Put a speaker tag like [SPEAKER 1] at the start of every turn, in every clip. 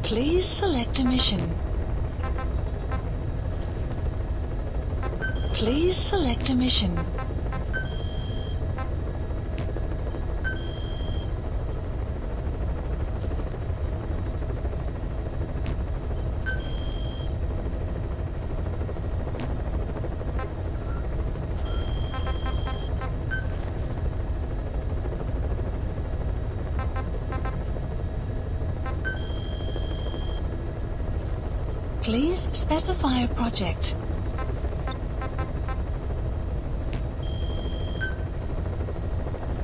[SPEAKER 1] Please select a mission. Please select a mission. Please specify a project.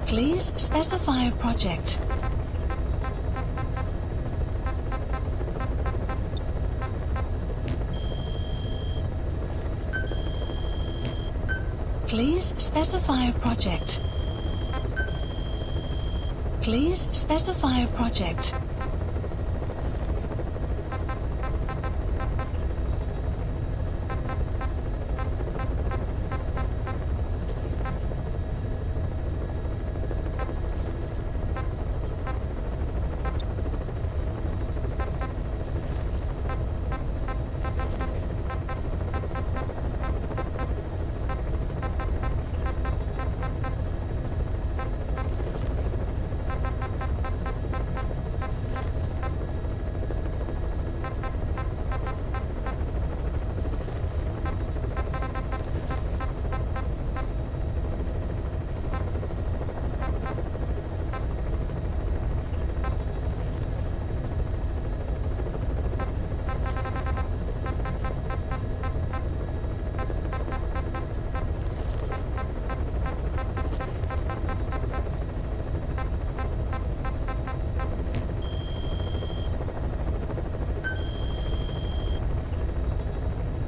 [SPEAKER 1] Please specify a project. Please specify a project. Please specify a project.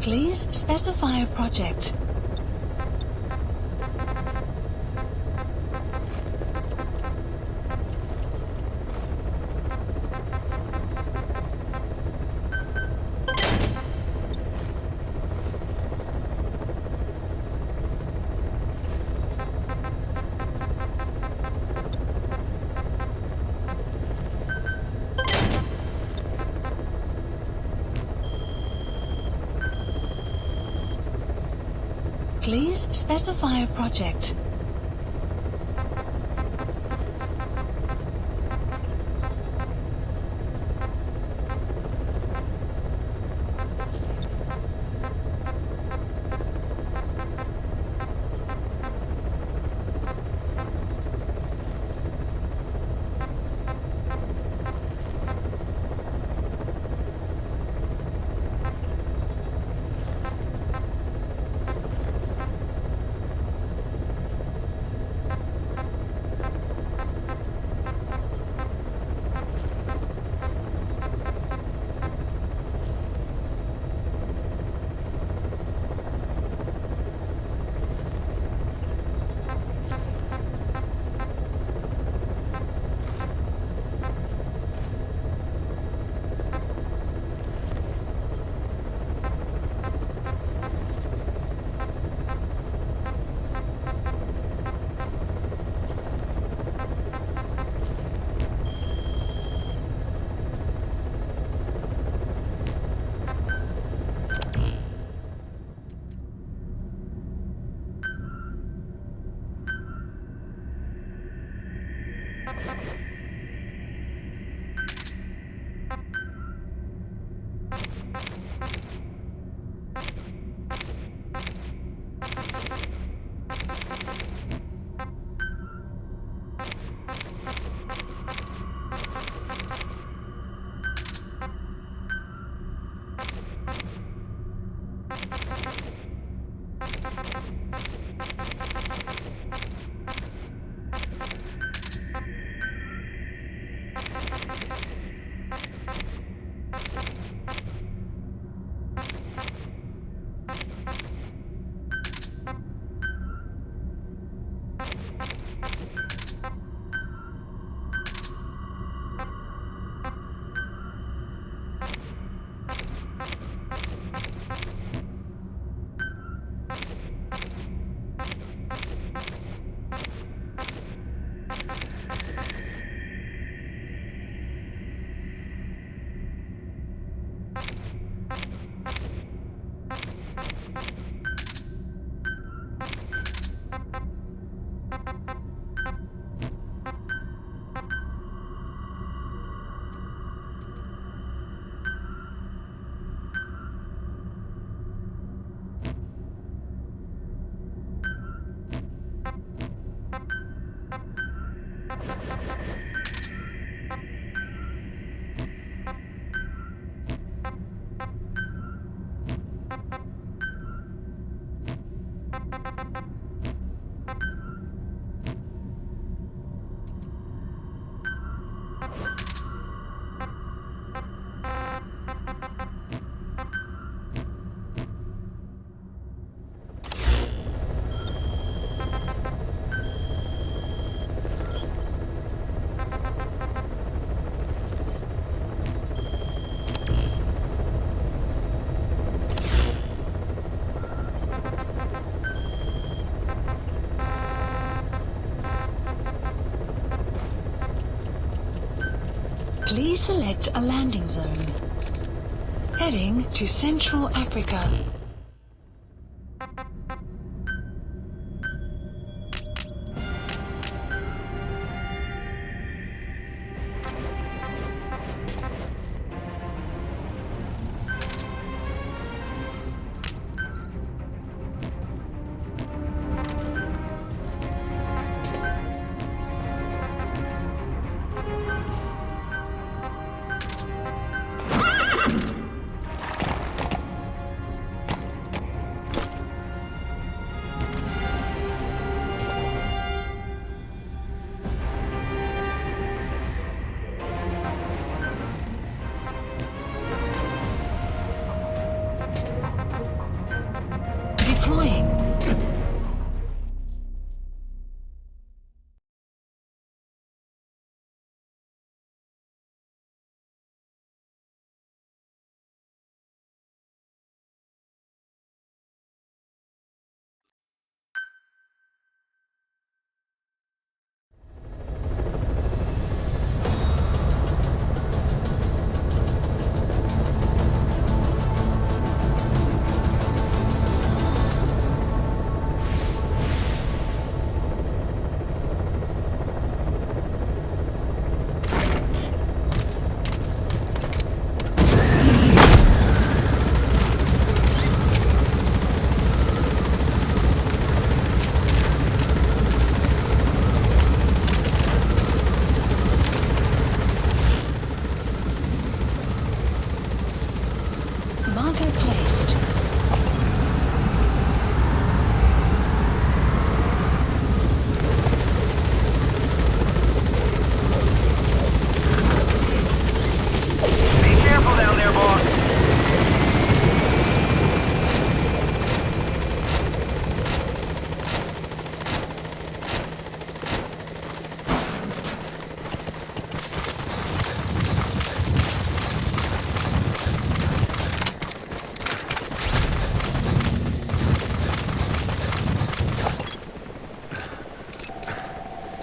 [SPEAKER 1] Please specify a project. Please specify a project. Please select a landing zone. Heading to Central Africa.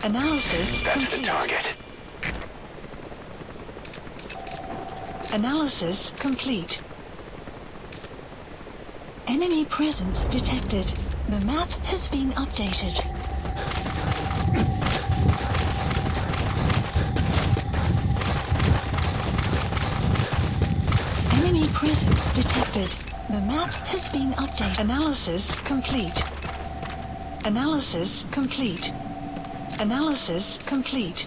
[SPEAKER 1] Analysis
[SPEAKER 2] That's
[SPEAKER 1] complete.
[SPEAKER 2] the target.
[SPEAKER 1] Analysis complete. Enemy presence detected. The map has been updated. Enemy presence detected. The map has been updated. Analysis complete. Analysis complete. Analysis complete.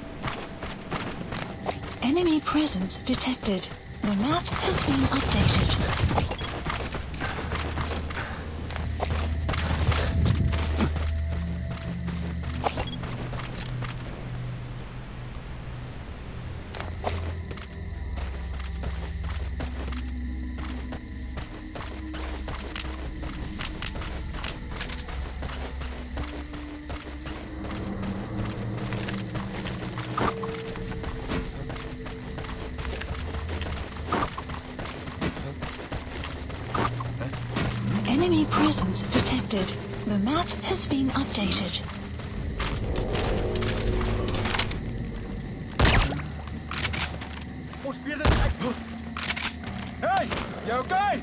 [SPEAKER 1] Enemy presence detected. The map has been updated. Enemy presence detected. The map has been updated.
[SPEAKER 2] Hey! You okay?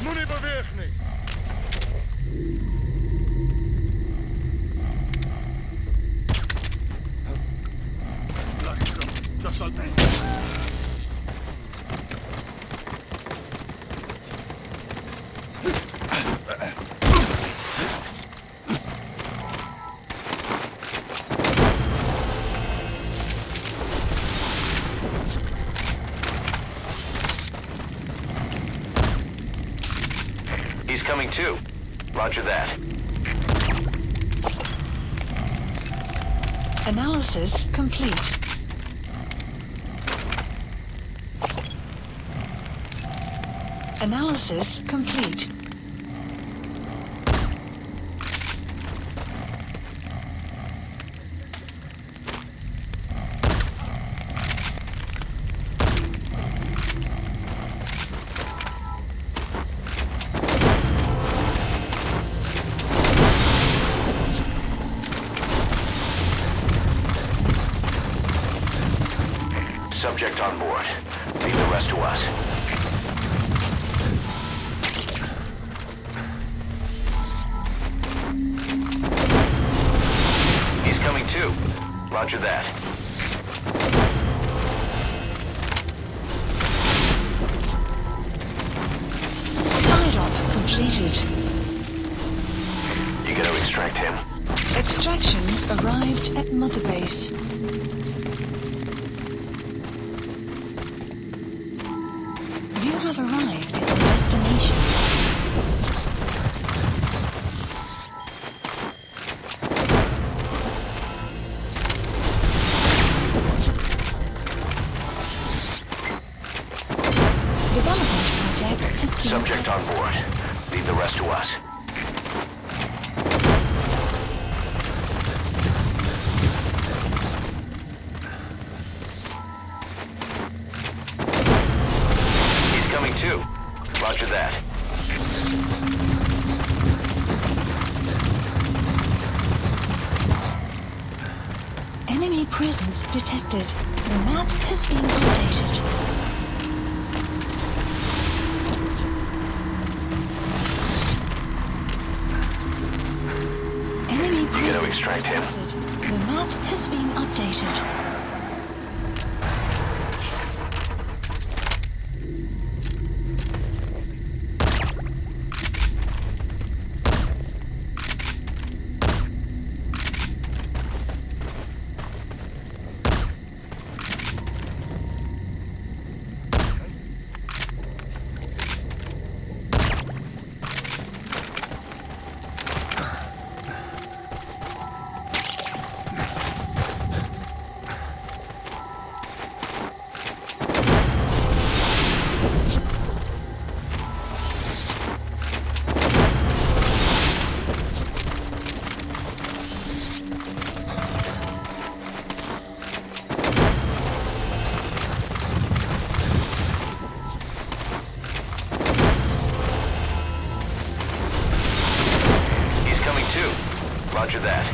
[SPEAKER 3] Nu niet beweging. Langzaam, dat zal niet.
[SPEAKER 4] He's coming too. Roger that.
[SPEAKER 1] Analysis complete. Analysis complete.
[SPEAKER 4] Subject on board. Leave the rest to us. He's coming too. Roger that.
[SPEAKER 1] Side-off completed.
[SPEAKER 4] You gotta extract him.
[SPEAKER 1] Extraction arrived at Mother Base. You have arrived at your destination. Development project has been...
[SPEAKER 4] Subject on board. Leave the rest to us. He's coming too. Roger that.
[SPEAKER 1] Enemy presence detected. The map has been updated. Enemy
[SPEAKER 4] You gotta
[SPEAKER 1] presence
[SPEAKER 4] extract him.
[SPEAKER 1] detected. The map has been updated.
[SPEAKER 4] Roger that.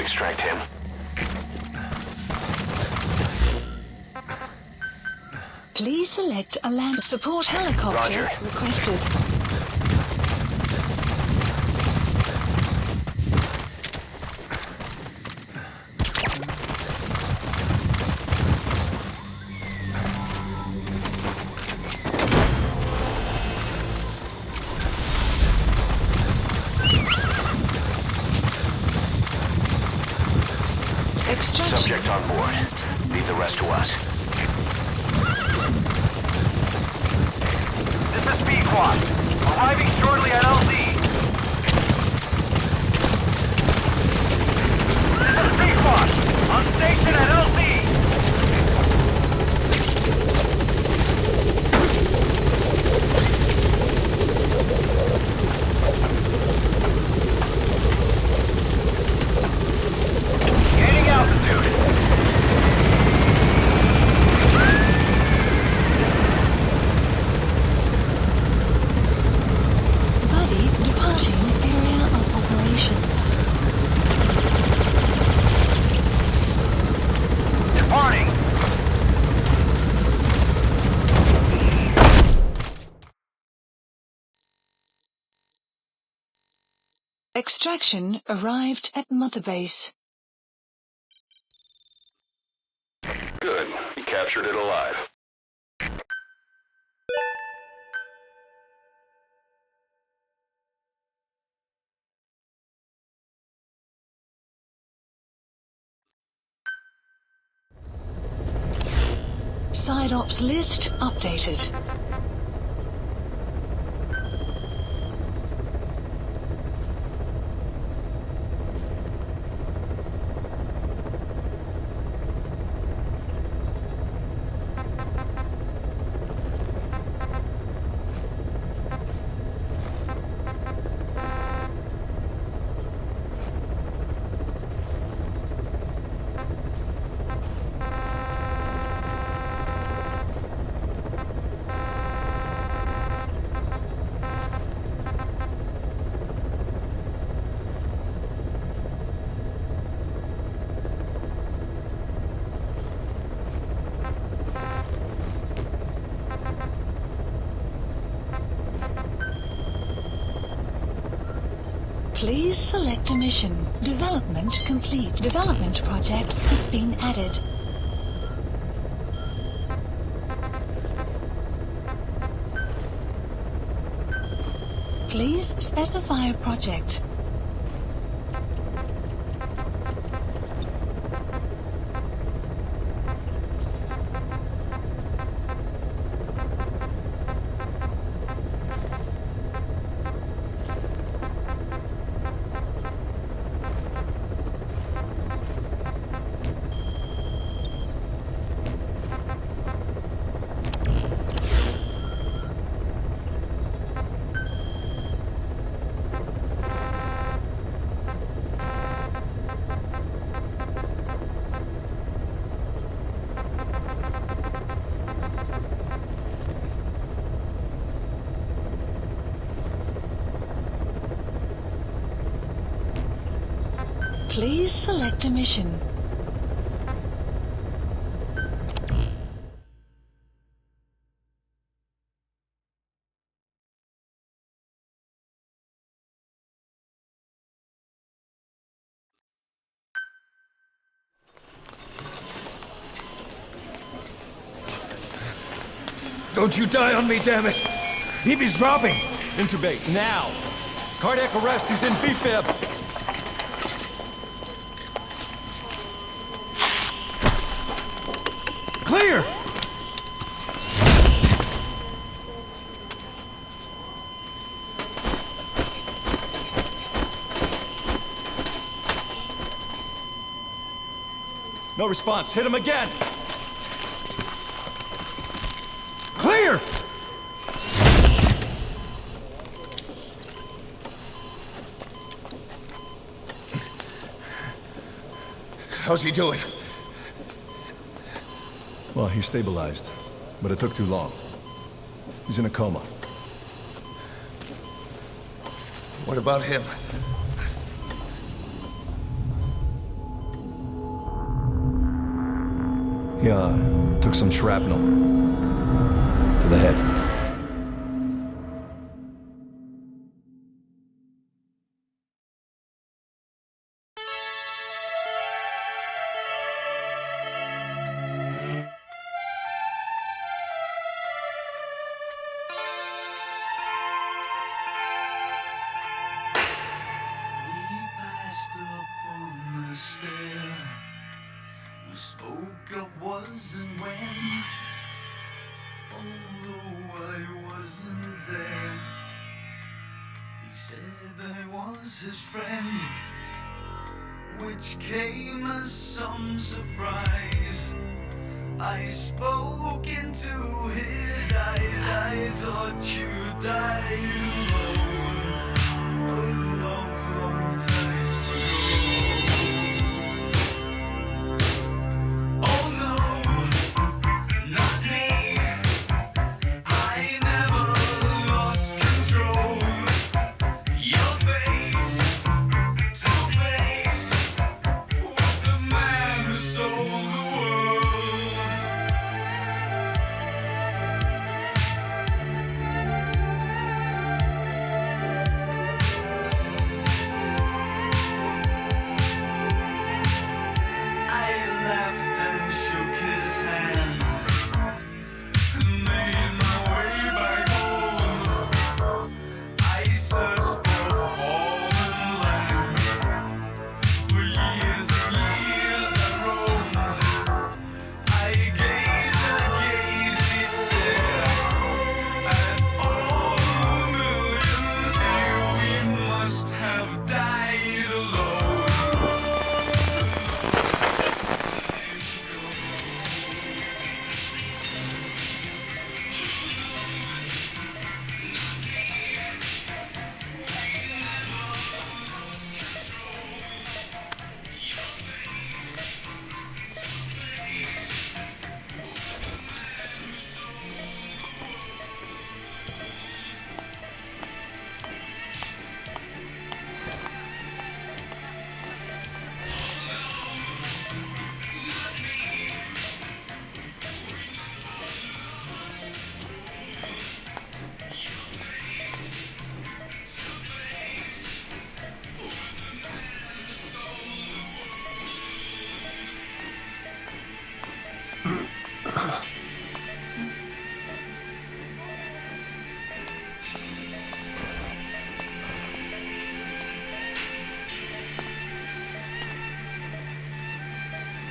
[SPEAKER 4] Extract him.
[SPEAKER 1] Please select a land support helicopter
[SPEAKER 4] Roger.
[SPEAKER 1] requested.
[SPEAKER 4] pilots on board. Leave the rest to us. This is p25. Arriving shortly at LZ. This is p25. On station at LZ. Gaining altitude.
[SPEAKER 1] Buddy departing area of operations.
[SPEAKER 4] Departing.
[SPEAKER 1] Extraction arrived at Mother Base.
[SPEAKER 4] Good. You captured it alive.
[SPEAKER 1] Side ops list updated. Please select a mission. Development complete. Development project has been added. Please specify a project. Please select a mission.
[SPEAKER 2] Don't you die on me, damn it! BB's dropping!
[SPEAKER 5] Intubate, now! Cardiac arrest, he's in B-fib!
[SPEAKER 2] Clear!
[SPEAKER 5] No response, hit him again!
[SPEAKER 2] Clear! How's he doing?
[SPEAKER 5] Well, he stabilized, but it took too long. He's in a coma.
[SPEAKER 2] What about him?
[SPEAKER 5] He, took some shrapnel. To the head.
[SPEAKER 6] was his friend, which came as some surprise. I spoke into his eyes. I thought you died alone a long, long time ago. Oh no, not me. I never lost control. Your face to face with the man who sold the world. I laughed and shook his hand and made my way back home. I searched for fallen land. For years and years I roamed. I gazed stare at all the millions here. We must have died alone.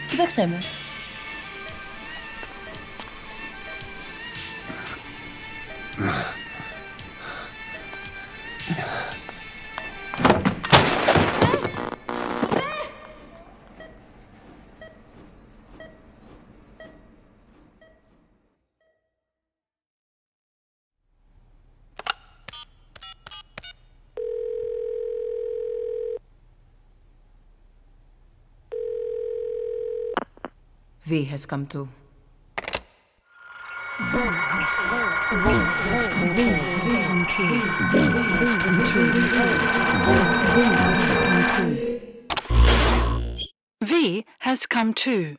[SPEAKER 7] Κοίταξέ με. V has come to.
[SPEAKER 1] V has come too.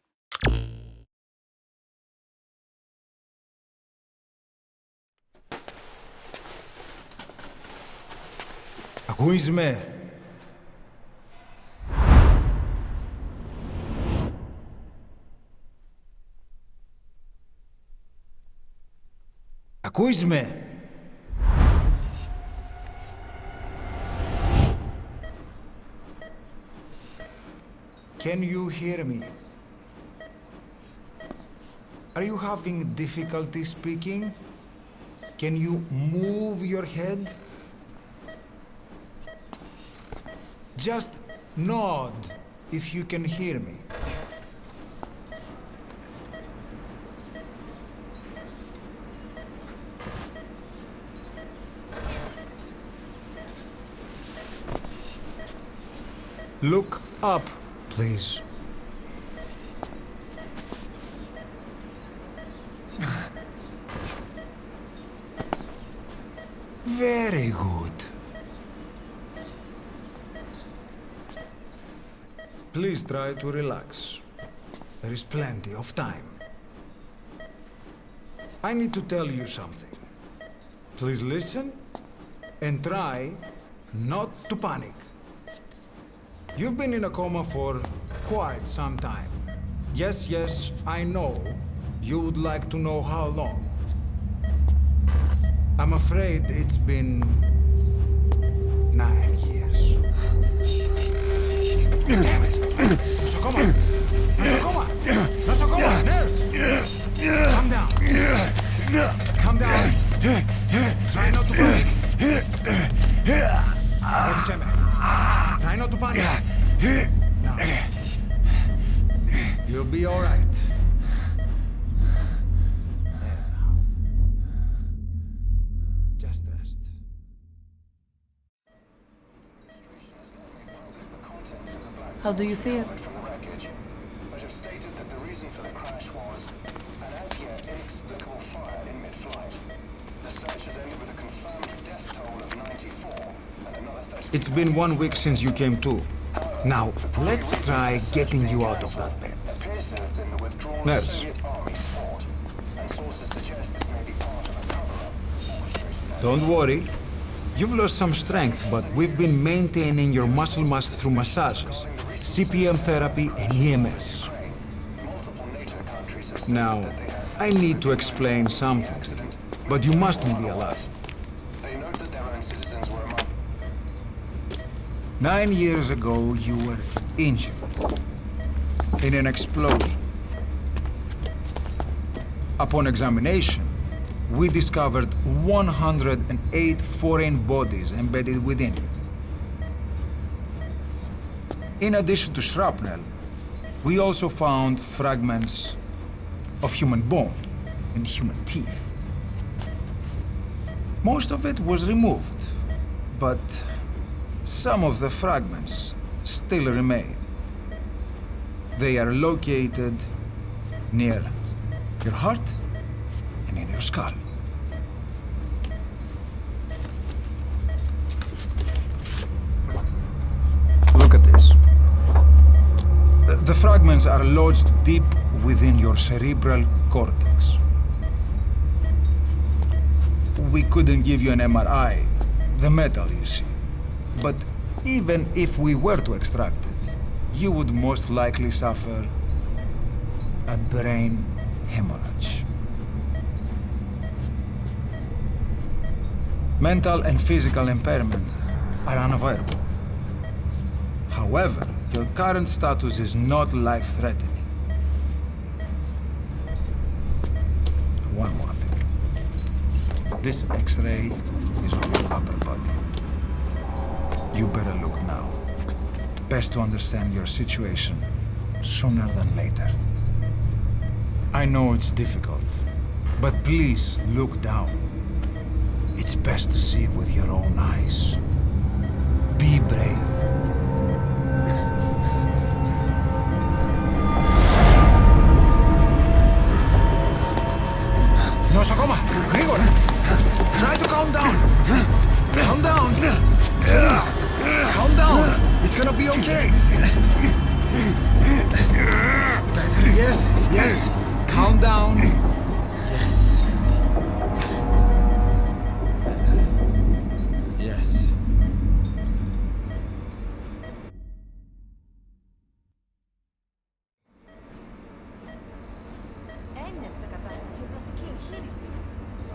[SPEAKER 2] Ακούεις με? Ακούεις με? Can you hear me? Are you having difficulty speaking? Can you move your head? Just nod if you can hear me. Look up, please. Very good. Please try to relax. There is plenty of time. I need to tell you something. Please listen and try not to panic. You've been in a coma for quite some time. Yes, I know. You would like to know how long. I'm afraid it's been 9 years. Damn it! Nosocoma! Nosocoma! Nosocoma! Nurse! Calm down. Calm down. Try not to panic. Ήρθε με. Try not to panic. Now. You'll be all right. There now. Just rest.
[SPEAKER 7] How do you feel?
[SPEAKER 8] From the wreckage, but have stated that the reason for the crash was an as yet inexplicable fire in mid-flight. The search has ended with a confirmed death toll of 94 and another 30.
[SPEAKER 2] It's been 1 week since you came to. Now, let's try getting you out of that bed.
[SPEAKER 8] Appears to have been the withdrawn
[SPEAKER 2] Nurse.
[SPEAKER 8] Soviet Army sport, and sources suggest this may be part of a cover-up orchestrated by
[SPEAKER 2] Don't worry. You've lost some strength, but we've been maintaining your muscle mass through massages, CPM therapy, and EMS.
[SPEAKER 8] multiple NATO countries. Have
[SPEAKER 2] Now, I need to explain something to you, but you mustn't be alarmed.
[SPEAKER 8] They note that their own citizens were among
[SPEAKER 2] 9 years ago, you were injured in an explosion. Upon examination, we discovered 108 foreign bodies embedded within you. In addition to shrapnel, we also found fragments of human bone and human teeth. Most of it was removed, but some of the fragments still remain. They are located near your heart and in your skull. Look at this. The fragments are lodged deep within your cerebral cortex. We couldn't give you an MRI, the metal, you see. But even if we were to extract it, you would most likely suffer a brain hemorrhage. Mental and physical impairment are unavoidable. However, your current status is not life-threatening. One more thing. This X-ray is of your upper body. You better look now. Best to understand your situation sooner than later. I know it's difficult, but please look down. It's best to see with your own eyes. Be brave. Νοσοκόμα, γρήγορα! Try to calm down! Calm down! Please! Calm down! It's gonna be okay! Yes, yes! Calm down! Yes. Yes.
[SPEAKER 9] Έγινε σε κατάσταση πλαστική εγχείρηση.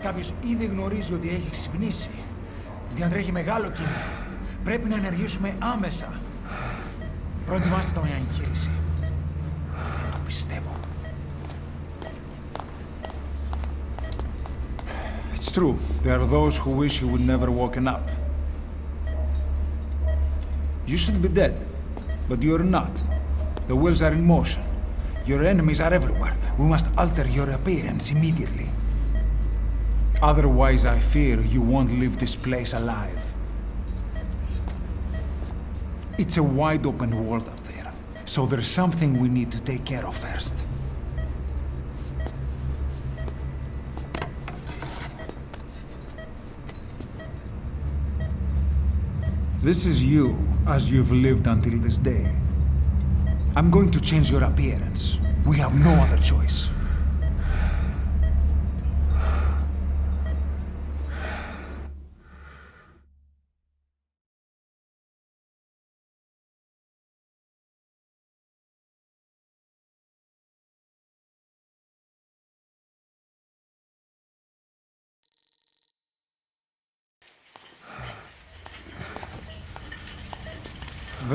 [SPEAKER 2] Κάποιος ήδη γνωρίζει ότι έχει ξυπνήσει. Διατρέχει μεγάλο κίνημα. Πρέπει να ενεργήσουμε άμεσα. Προετοιμάστε τον για εγχείρηση. Δεν το πιστεύω. It's true. There are those who wish you would never woken up. You should be dead, but you're not. The wheels are in motion. Your enemies are everywhere. We must alter your appearance immediately. Otherwise, I fear you won't leave this place alive. It's a wide open world up there, so there's something we need to take care of first. This is you, as you've lived until this day. I'm going to change your appearance. We have no other choice.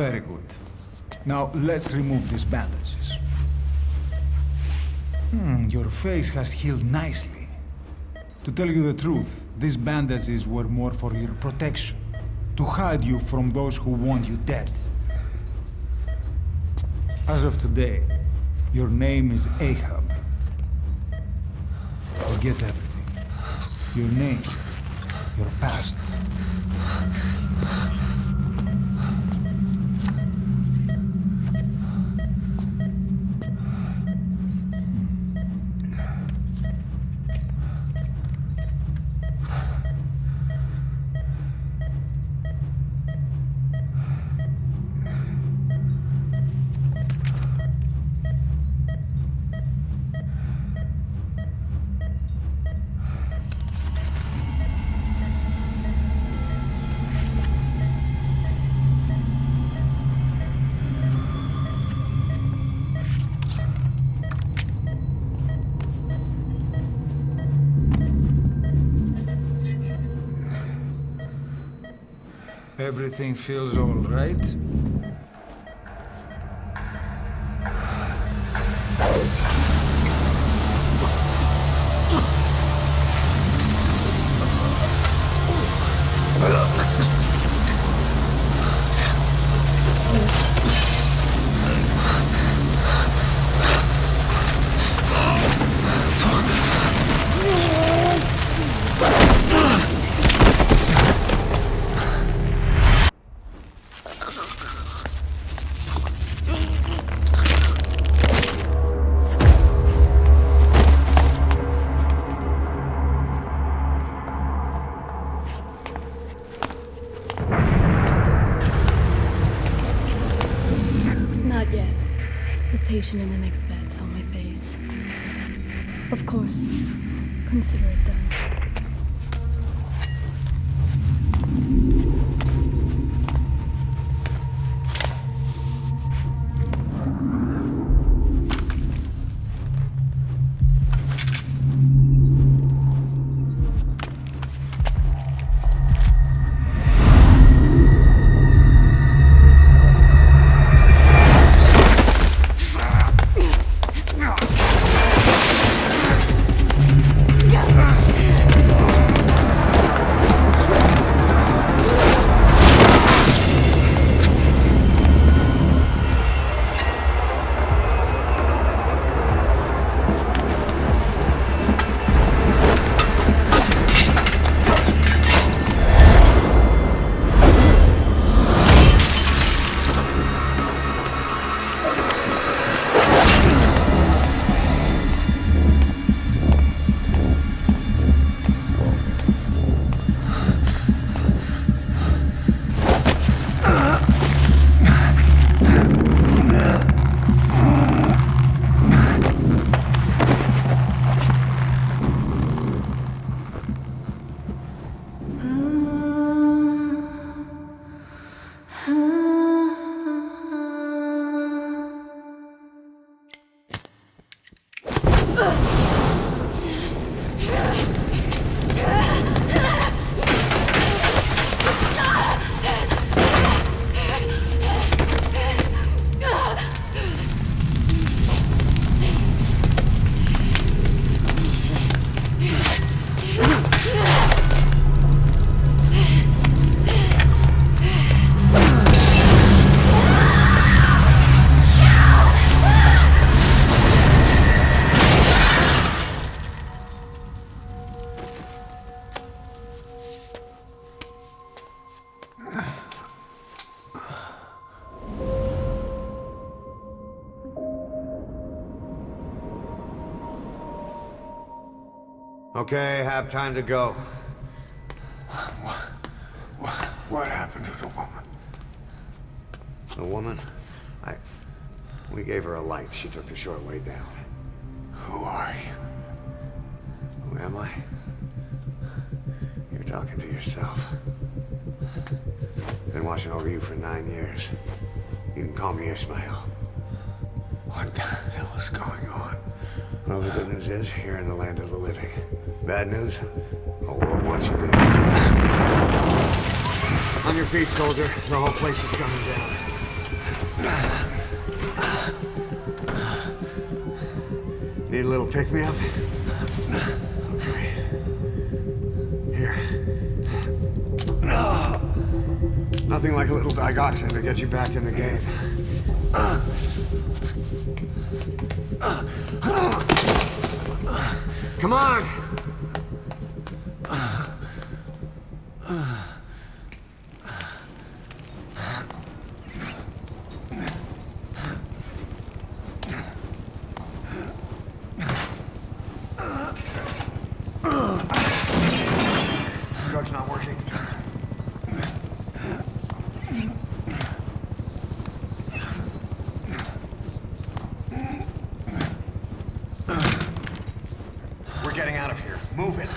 [SPEAKER 2] Very good. Now, let's remove these bandages. Your face has healed nicely. To tell you the truth, these bandages were more for your protection. to hide you from those who want you dead. As of today, your name is Ahab. Forget everything. Your name, your past. Everything feels all right?
[SPEAKER 10] Not yet. The patient in the next bed saw my face. Of course, consider it done.
[SPEAKER 11] Okay, have time to go.
[SPEAKER 3] What happened to the woman?
[SPEAKER 11] The woman? We gave her a light. She took the short way down.
[SPEAKER 3] Who are you?
[SPEAKER 11] Who am I? You're talking to yourself. Been watching over you for 9 years. You can call me Ismail.
[SPEAKER 3] What the hell is going on?
[SPEAKER 11] Well, the good news is, you're in the land of the living. Bad news? The whole world wants you dead. On your feet, soldier. The whole place is coming down. Need a little pick-me-up? Okay. Here. Nothing like a little digoxin to get you back in the game. Come on! Drug's not working. We're getting out of here. Move it.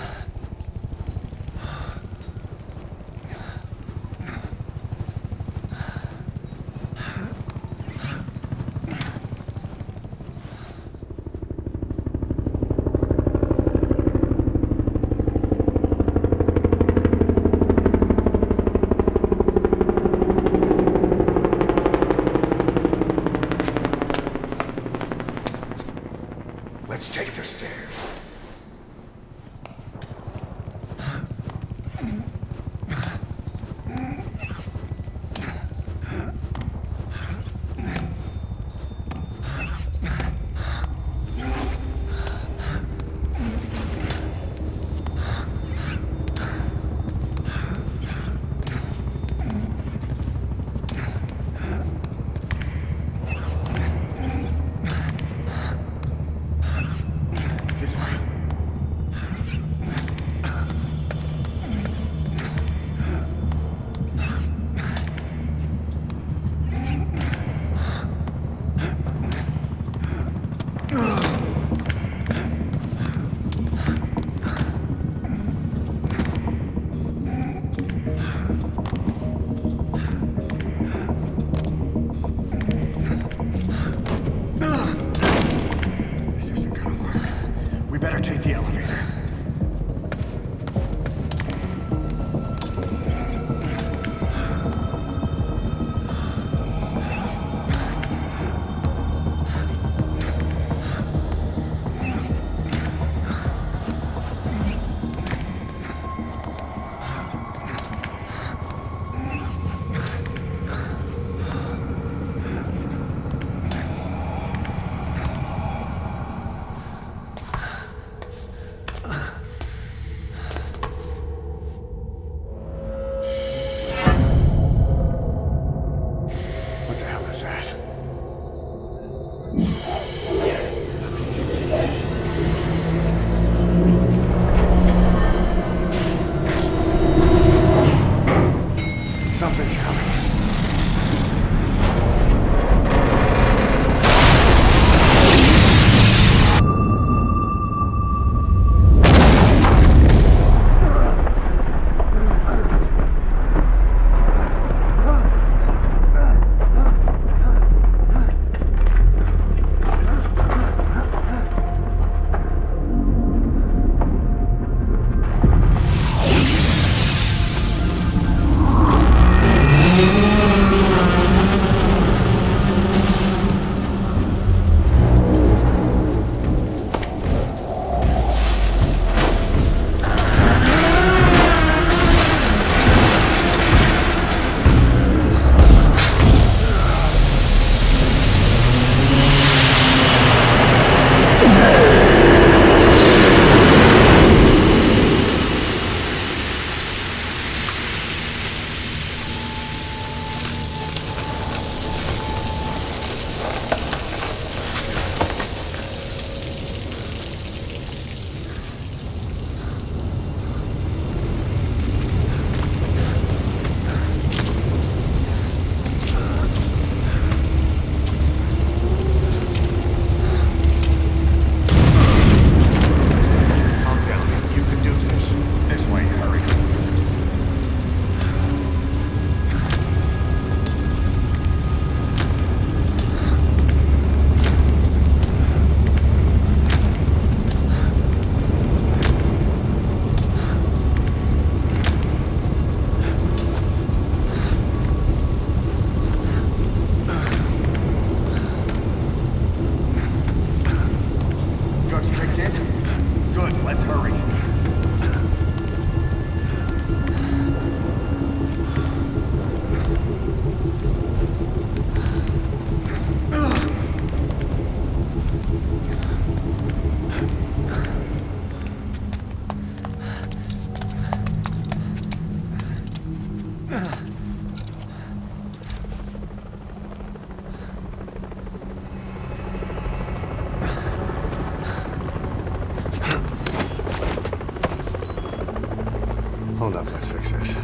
[SPEAKER 11] Hold up, let's fix this.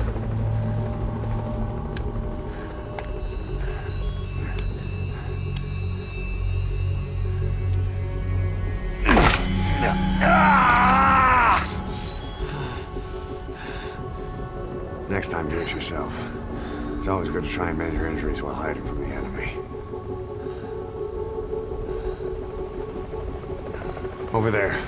[SPEAKER 11] Next time, do it yourself. It's always good to try and mend your injuries while hiding from the enemy. Over there.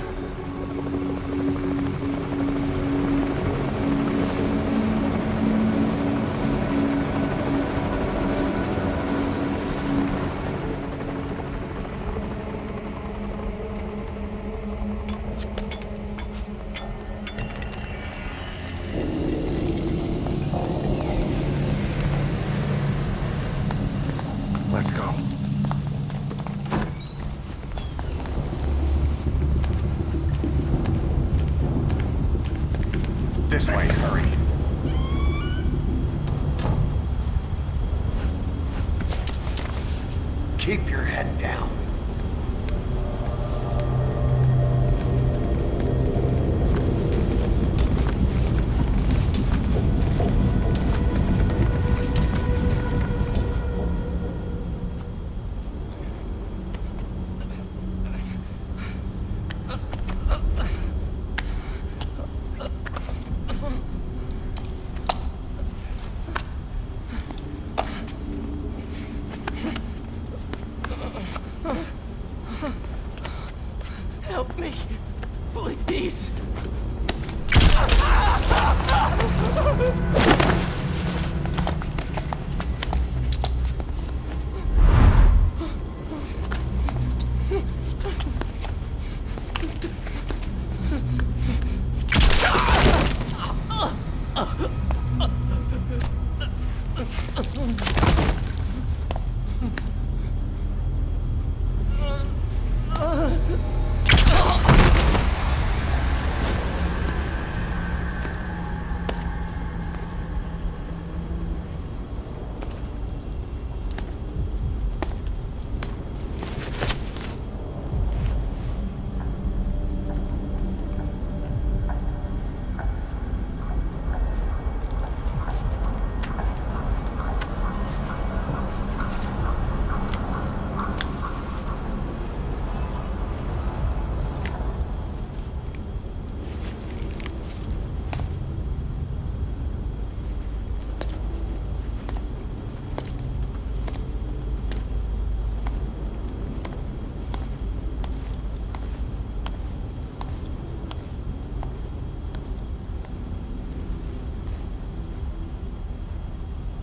[SPEAKER 11] Let's go. This way, hurry. Keep your head down.
[SPEAKER 6] Help me, please.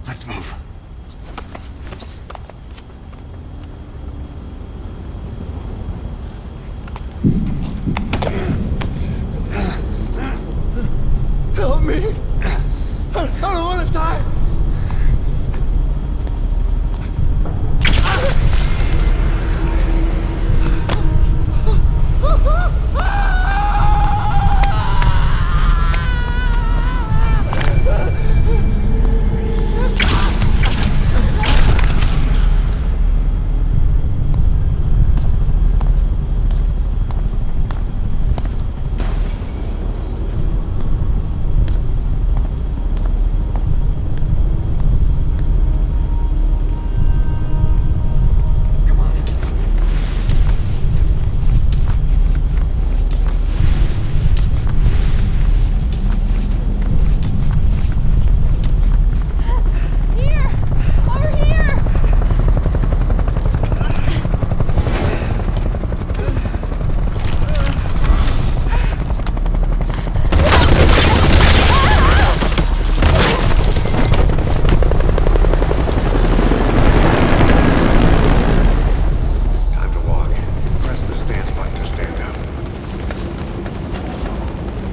[SPEAKER 6] Let's move.
[SPEAKER 3] Help me! I don't want to die!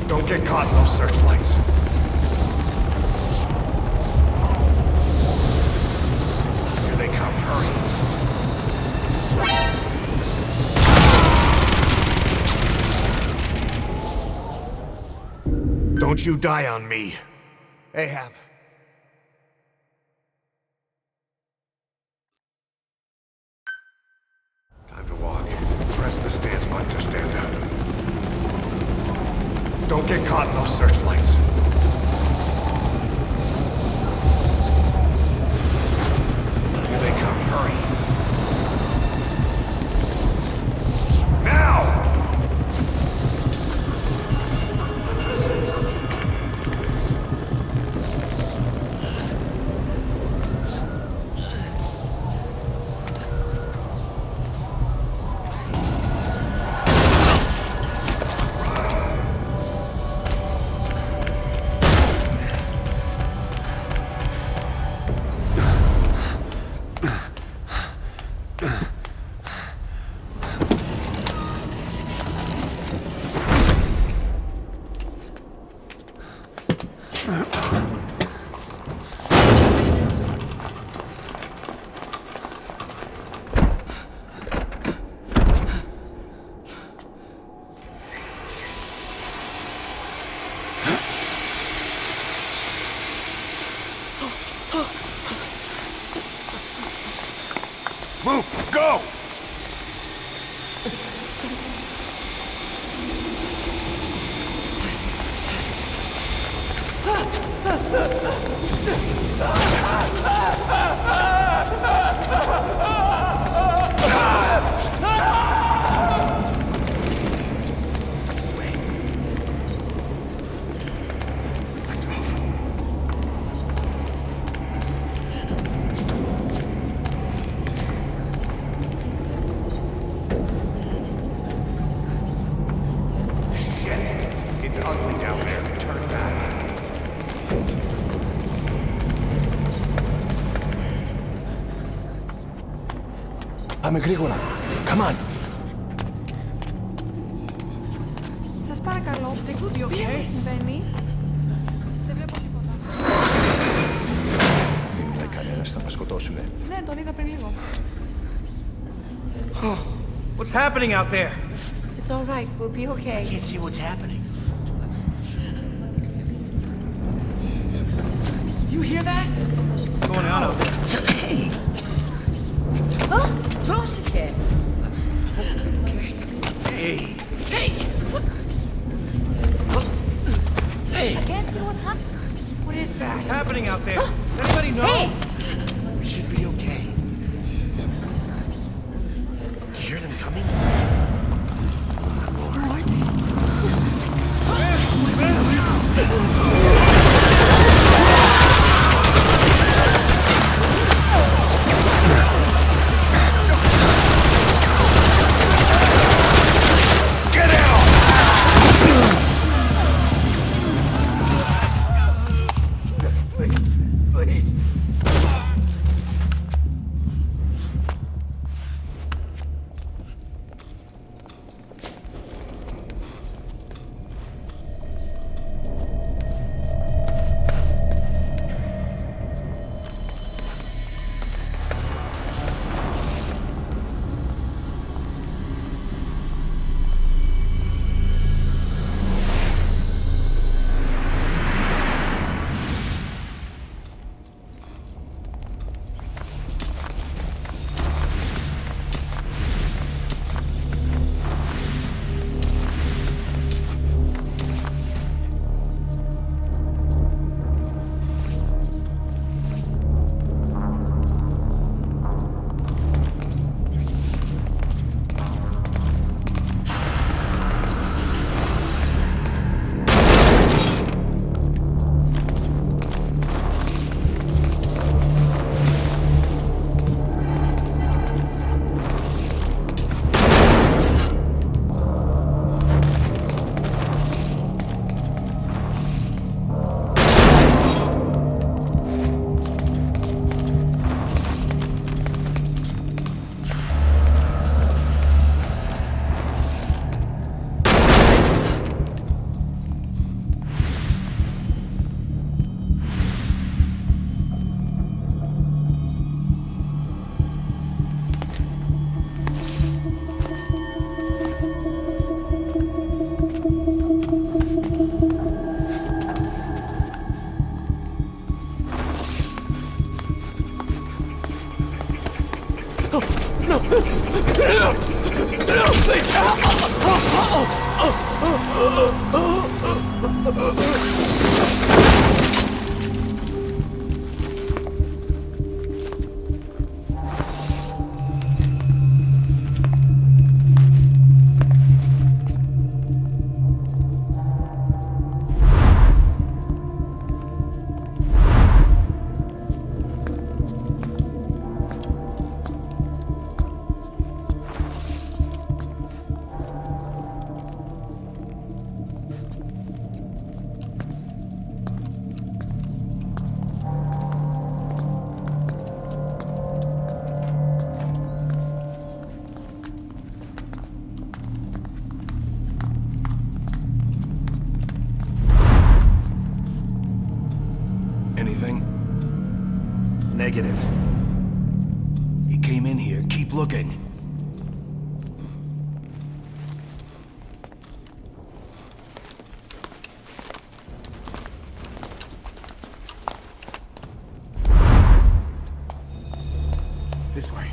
[SPEAKER 11] Don't get caught in those searchlights. Here they come, hurry. Don't you die on me, Ahab. Time to walk. Press the stance button to stand up. Don't get caught in those searchlights.
[SPEAKER 3] Move! Go!
[SPEAKER 11] It's ugly down there. Turn back.
[SPEAKER 3] Πάμε γρήγορα. Come on.
[SPEAKER 10] Σας παρακαλώ, τι συμβαίνει? Δεν βλέπω τίποτα.
[SPEAKER 5] Δεν μιλάει κανένας, θα μας σκοτώσουνε.
[SPEAKER 10] Ναι, τον είδα πριν λίγο.
[SPEAKER 6] What's happening out there?
[SPEAKER 9] It's all right. We'll be okay.
[SPEAKER 6] I can't see what's happening. Do you hear that? What's going on out there? Hey!
[SPEAKER 9] Πρόσεχε!
[SPEAKER 6] Okay. Hey! Hey! Hey!
[SPEAKER 9] I can't see what's happening.
[SPEAKER 6] What is that? What's happening out there? Does anybody know?
[SPEAKER 9] Hey!
[SPEAKER 6] We should be okay. Do you hear them coming?
[SPEAKER 3] Anything?
[SPEAKER 6] Negative.
[SPEAKER 3] He came in here. Keep looking.
[SPEAKER 11] This way.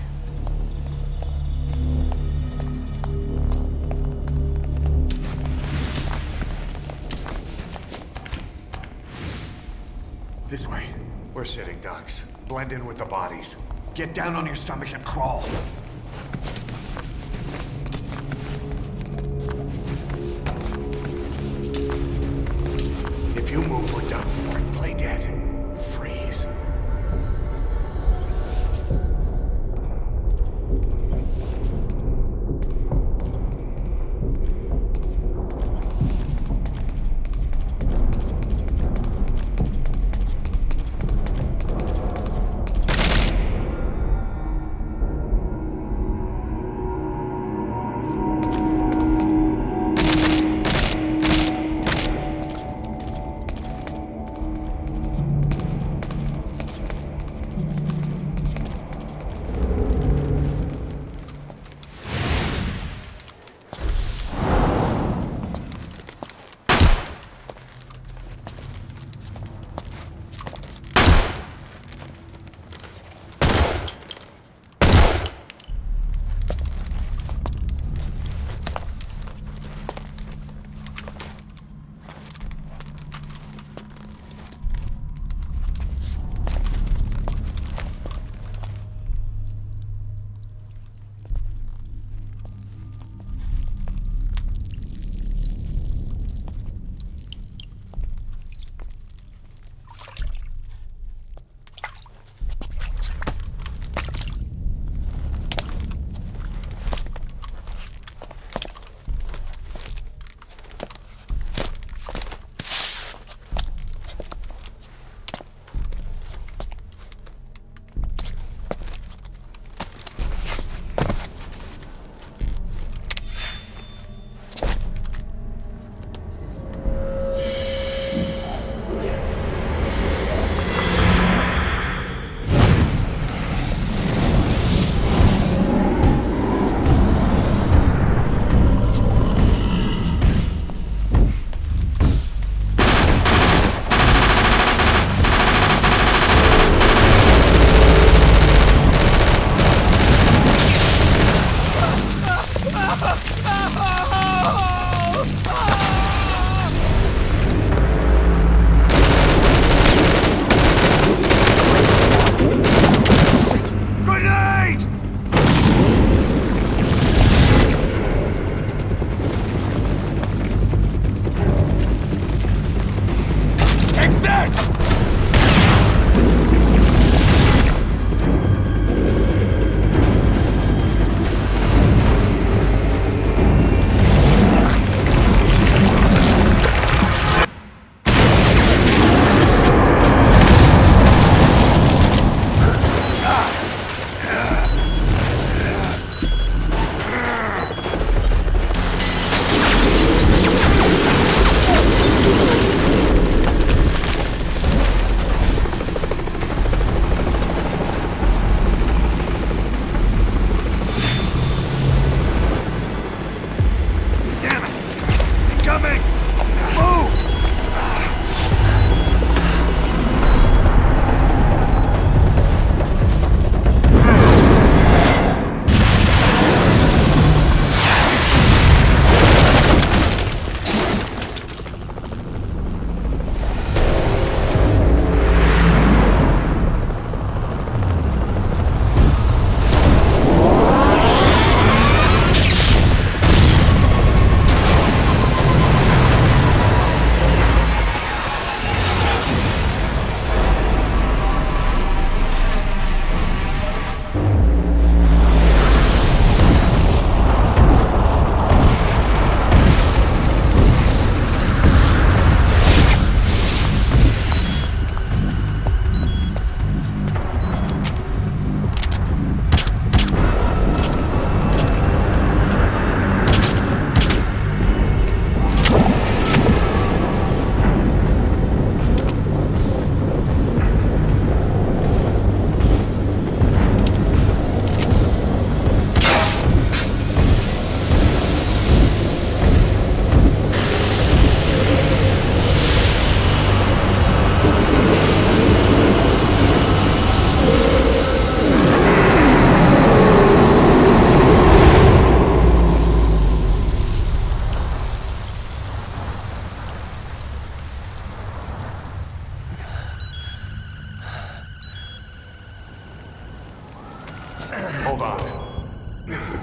[SPEAKER 3] This way.
[SPEAKER 11] We're sitting ducks. Blend in with the bodies. Get down on your stomach and crawl. If you move, we're done for. Play dead. Freeze.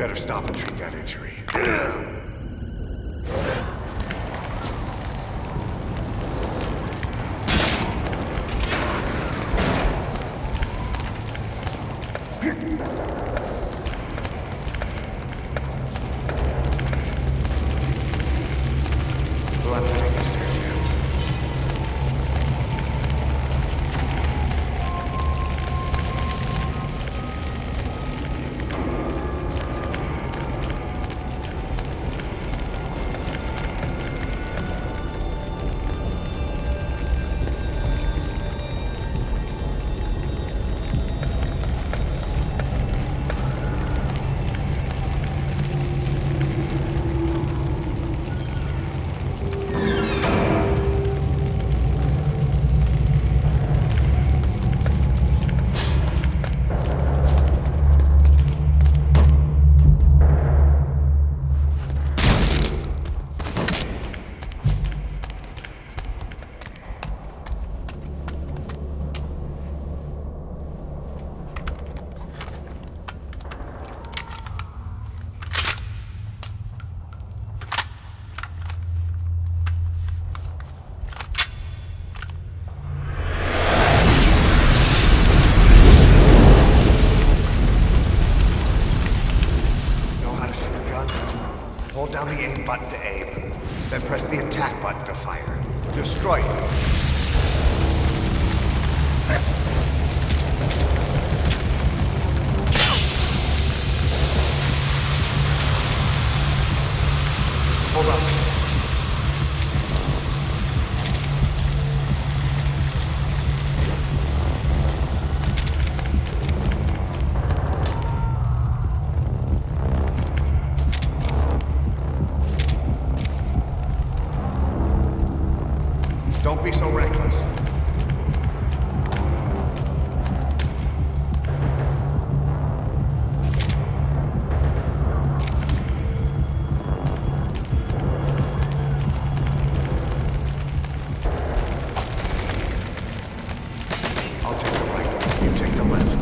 [SPEAKER 3] better stop and treat that injury. We'll have to take the stairs down. Hold down the aim button to aim, then press the attack button to fire. Destroy it. Hold on. Don't be so reckless. I'll take the right, you take the left.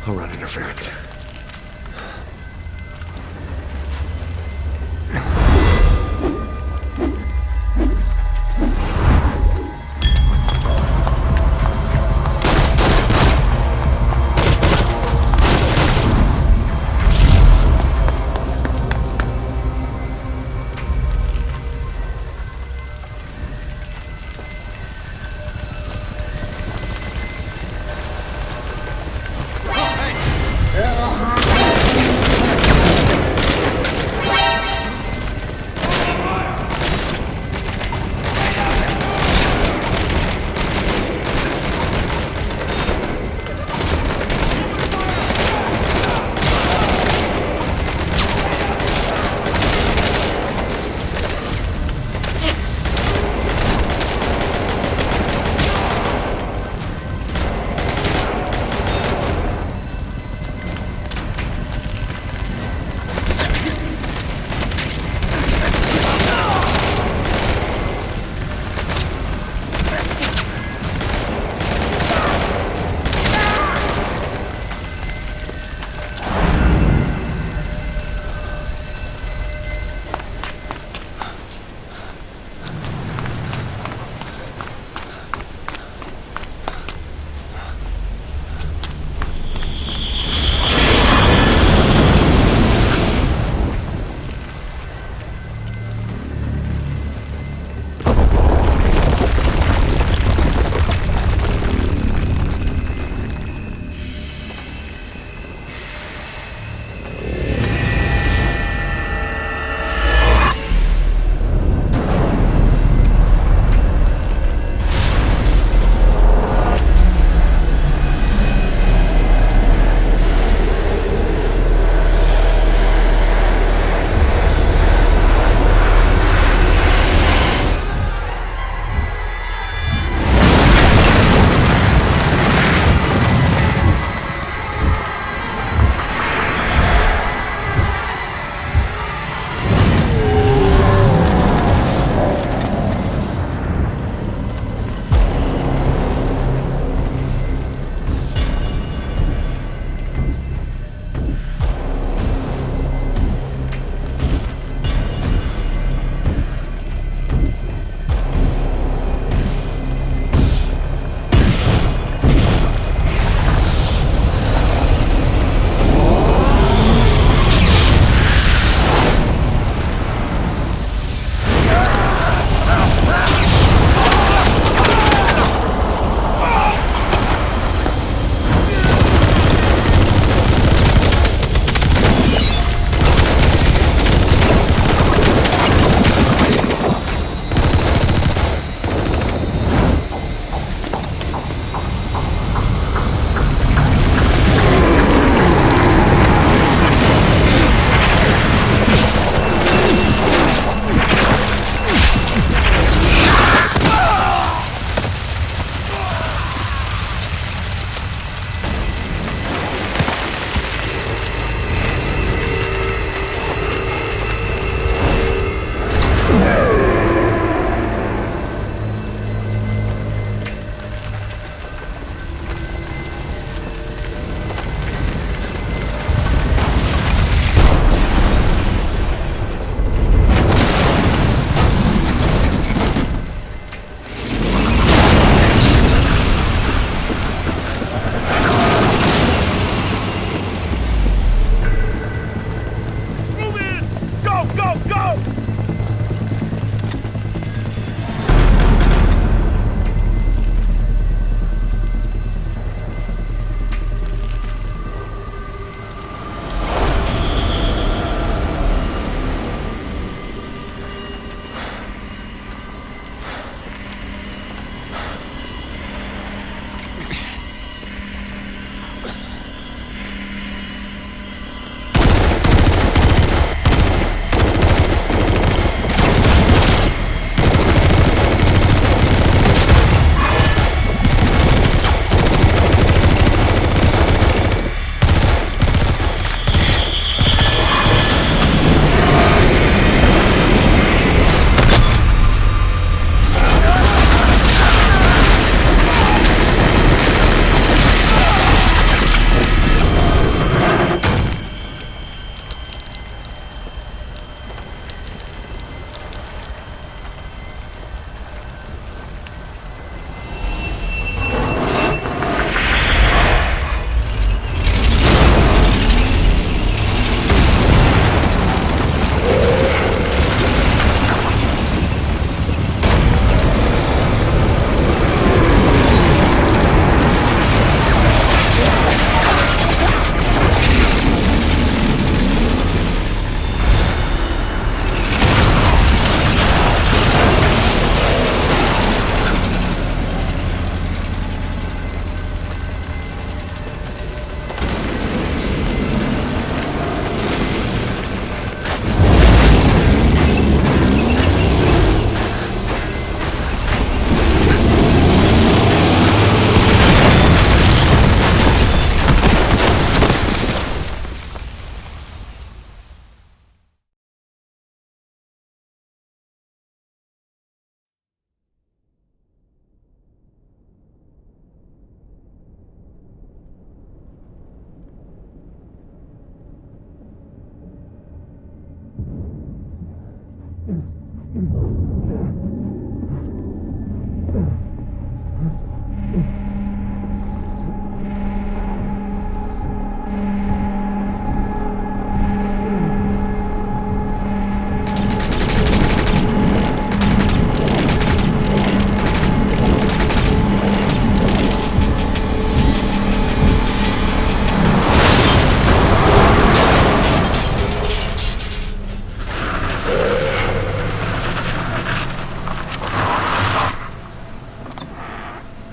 [SPEAKER 3] I'll run interference. Yeah.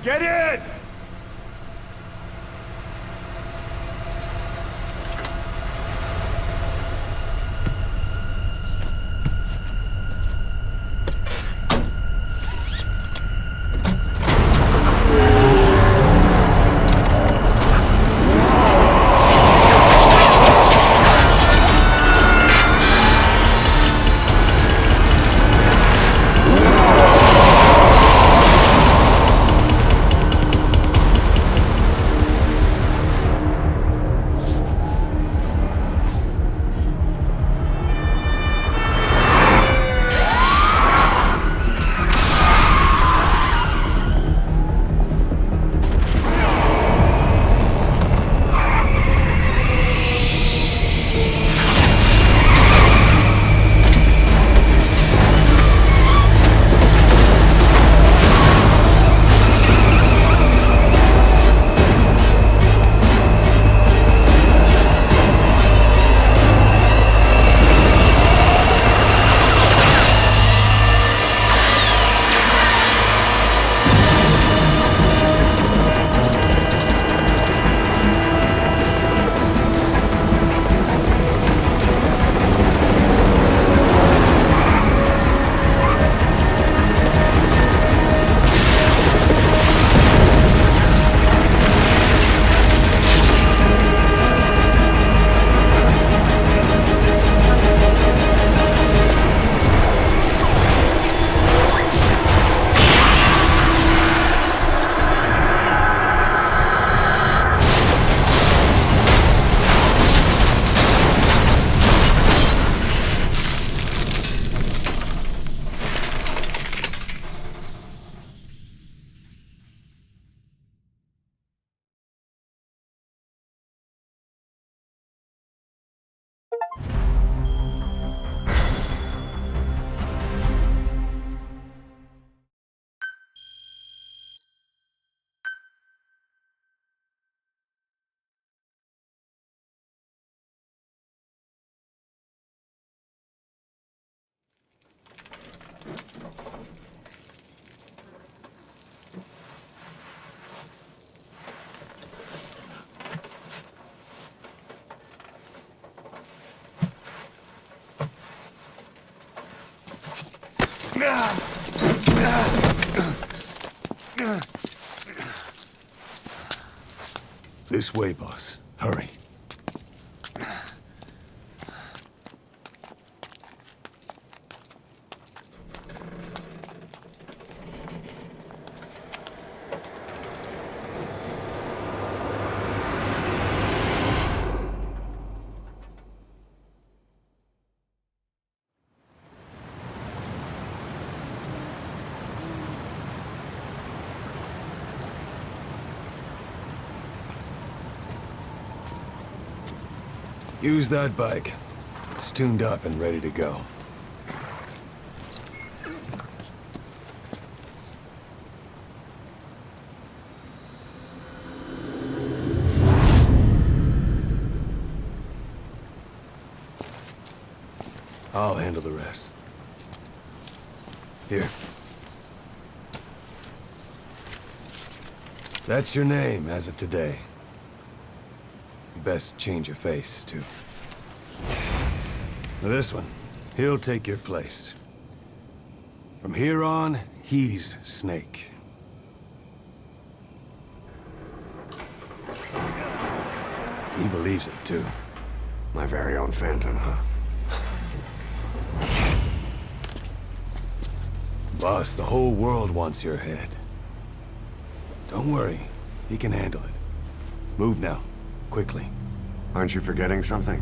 [SPEAKER 3] Get in!
[SPEAKER 5] This way, boss. Hurry. Use that bike. It's tuned up and ready to go. I'll handle the rest. Here. That's your name as of today. You best change your face, too. Now this one, he'll take your place. From here on, he's Snake. He believes it, too.
[SPEAKER 11] My very own Phantom, huh?
[SPEAKER 5] Boss, the whole world wants your head. Don't worry, he can handle it. Move now, quickly.
[SPEAKER 11] Aren't you forgetting something?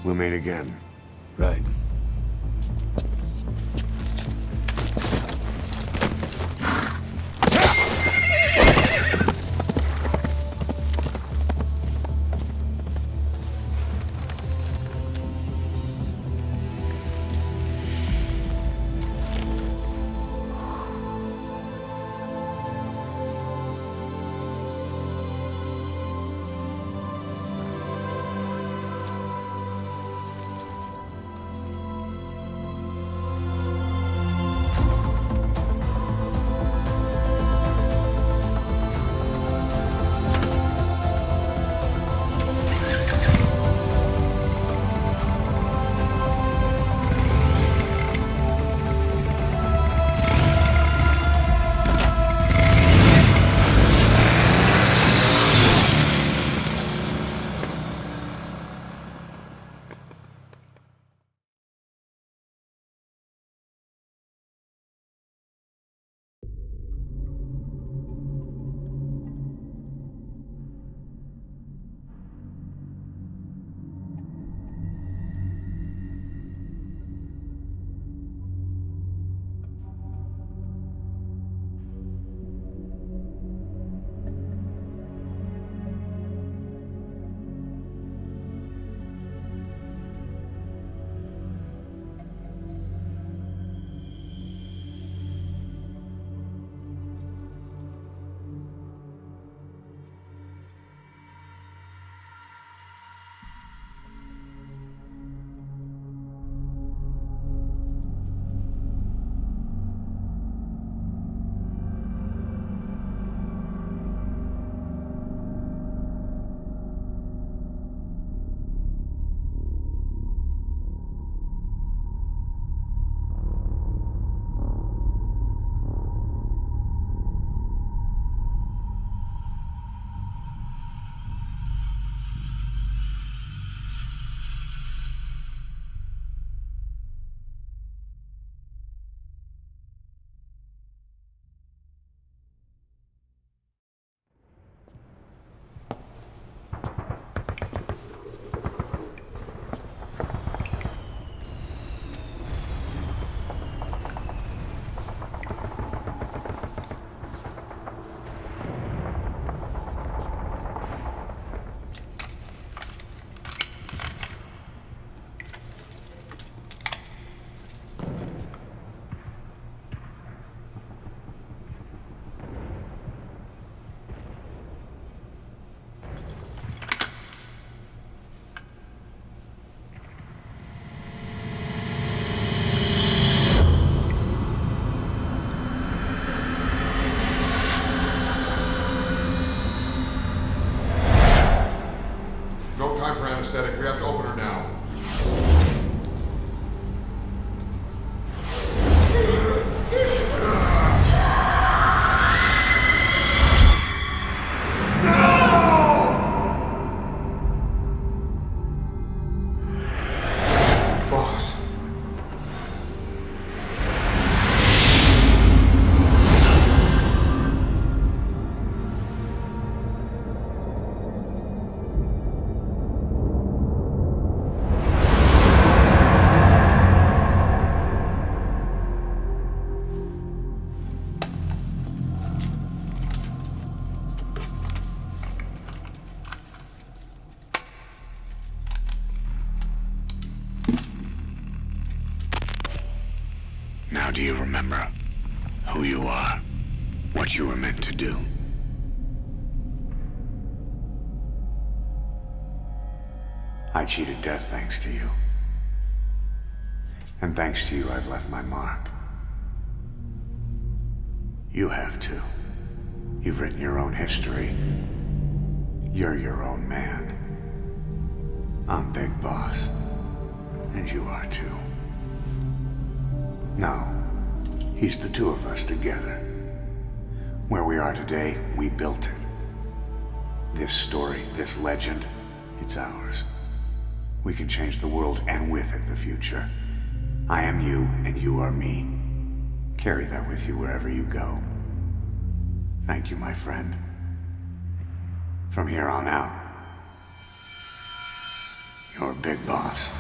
[SPEAKER 11] We'll meet again.
[SPEAKER 5] Right.
[SPEAKER 12] anesthetic. We have to open her now. Boss.
[SPEAKER 11] Now do you remember who you are? What you were meant to do? I cheated death thanks to you. And thanks to you, I've left my mark. You have too. You've written your own history. You're your own man. I'm Big Boss. And you are too. No, he's the two of us together. Where we are today, we built it. This story, this legend, it's ours. We can change the world and with it the future. I am you and you are me. Carry that with you wherever you go. Thank you, my friend. From here on out, You're a big boss.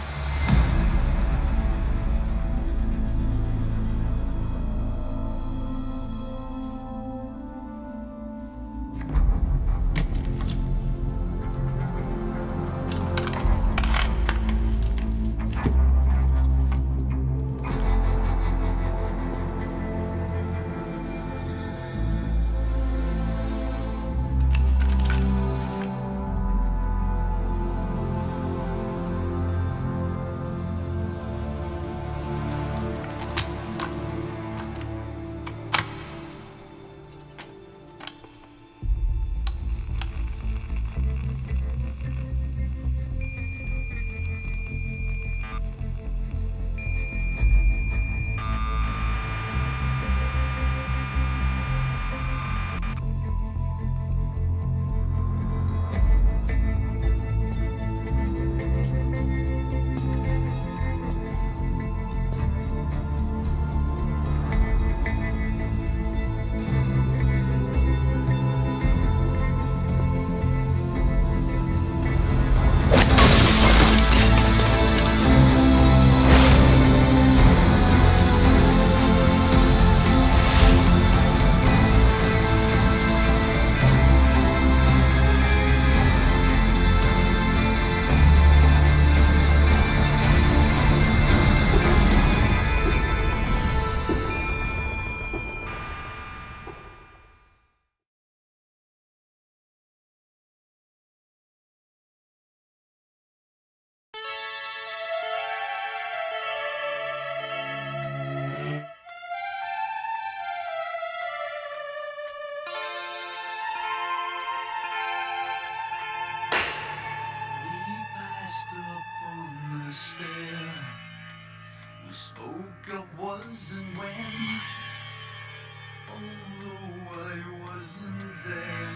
[SPEAKER 12] We spoke of was and when, although I wasn't there.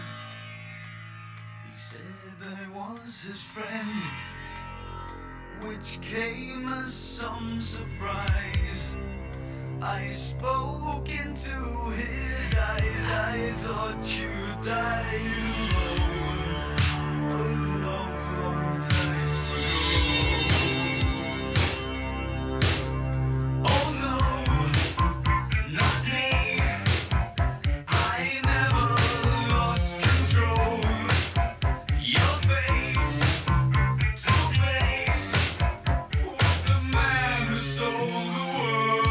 [SPEAKER 12] He said I was his friend, which came as some surprise. I spoke into his eyes. I thought you died alone a long, long time ago. Oh no, not me. I never lost control. Your face to face with the man who sold the world.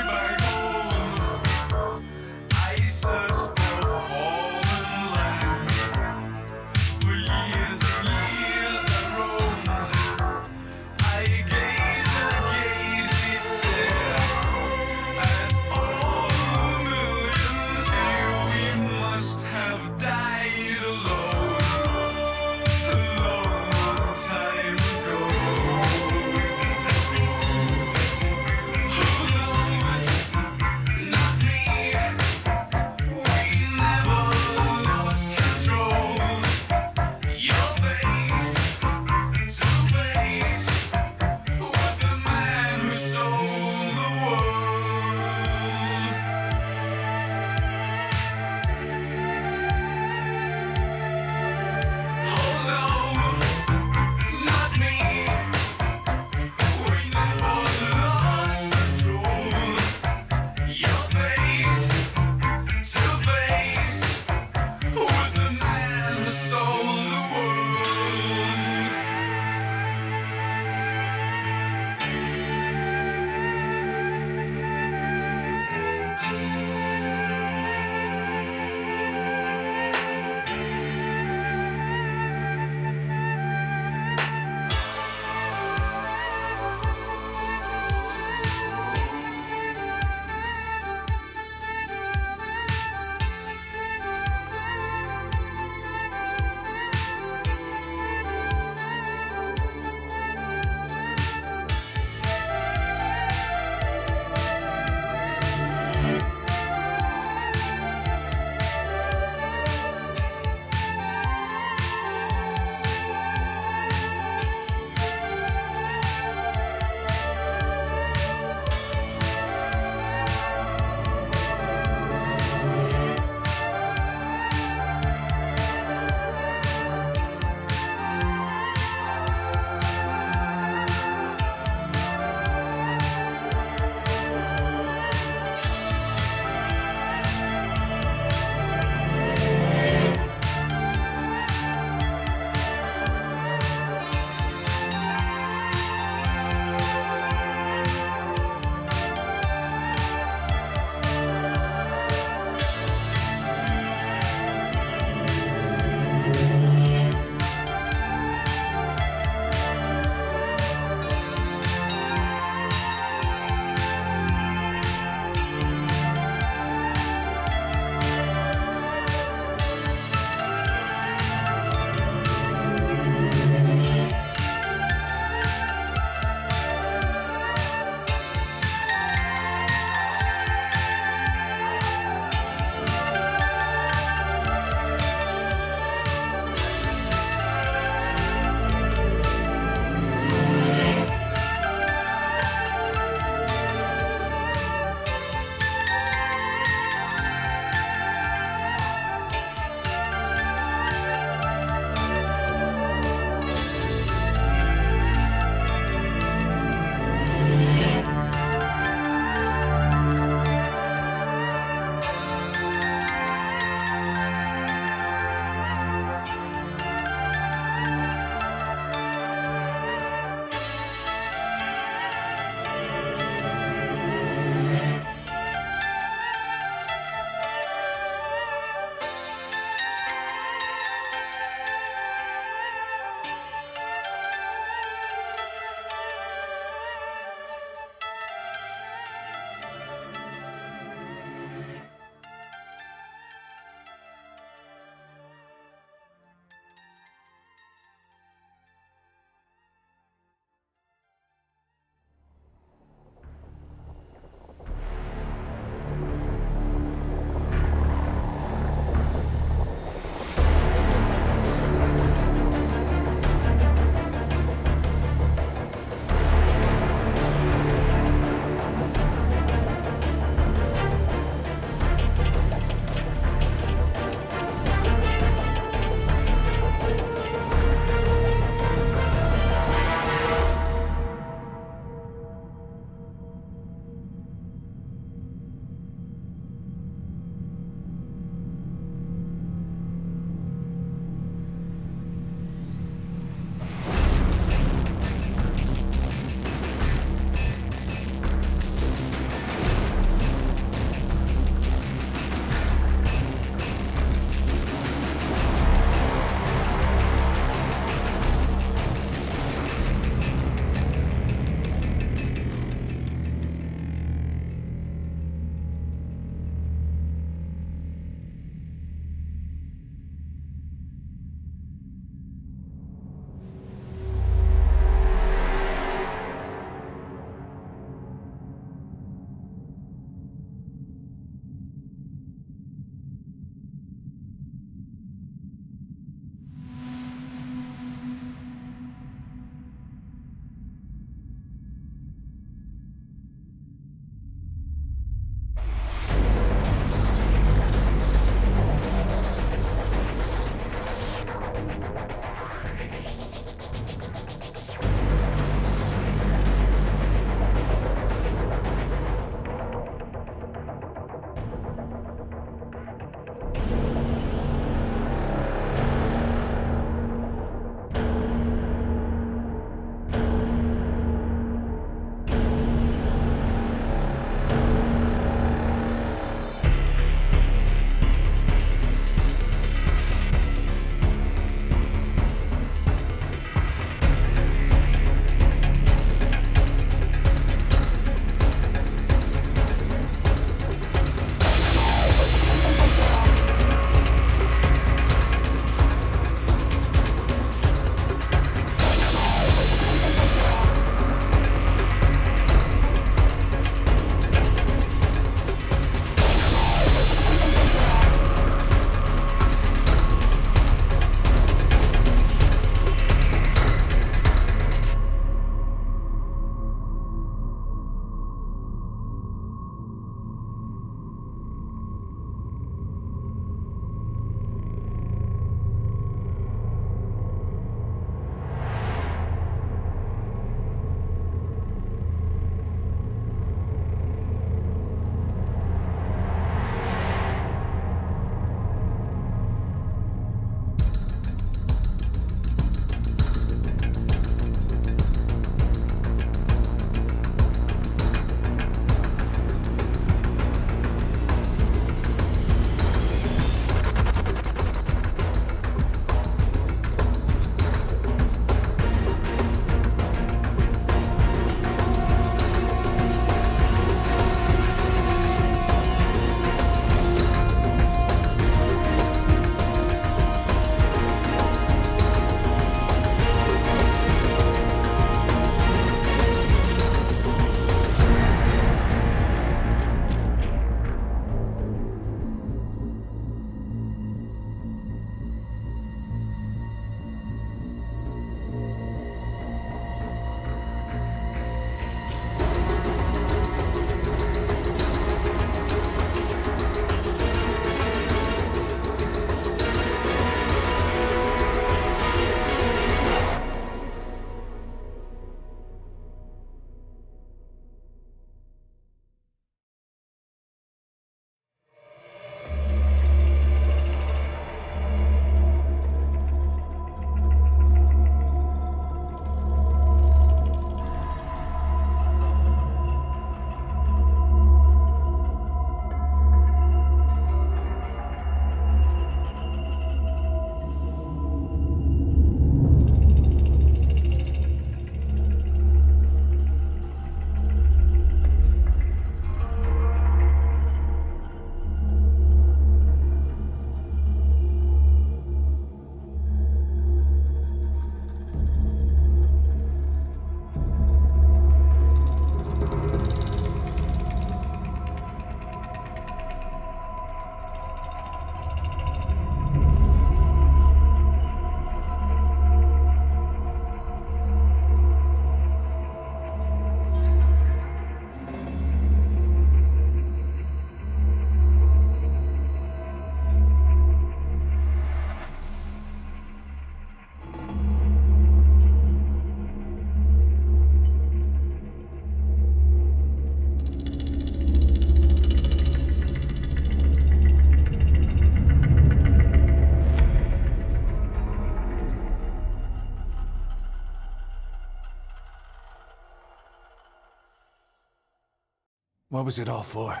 [SPEAKER 13] What was it all for?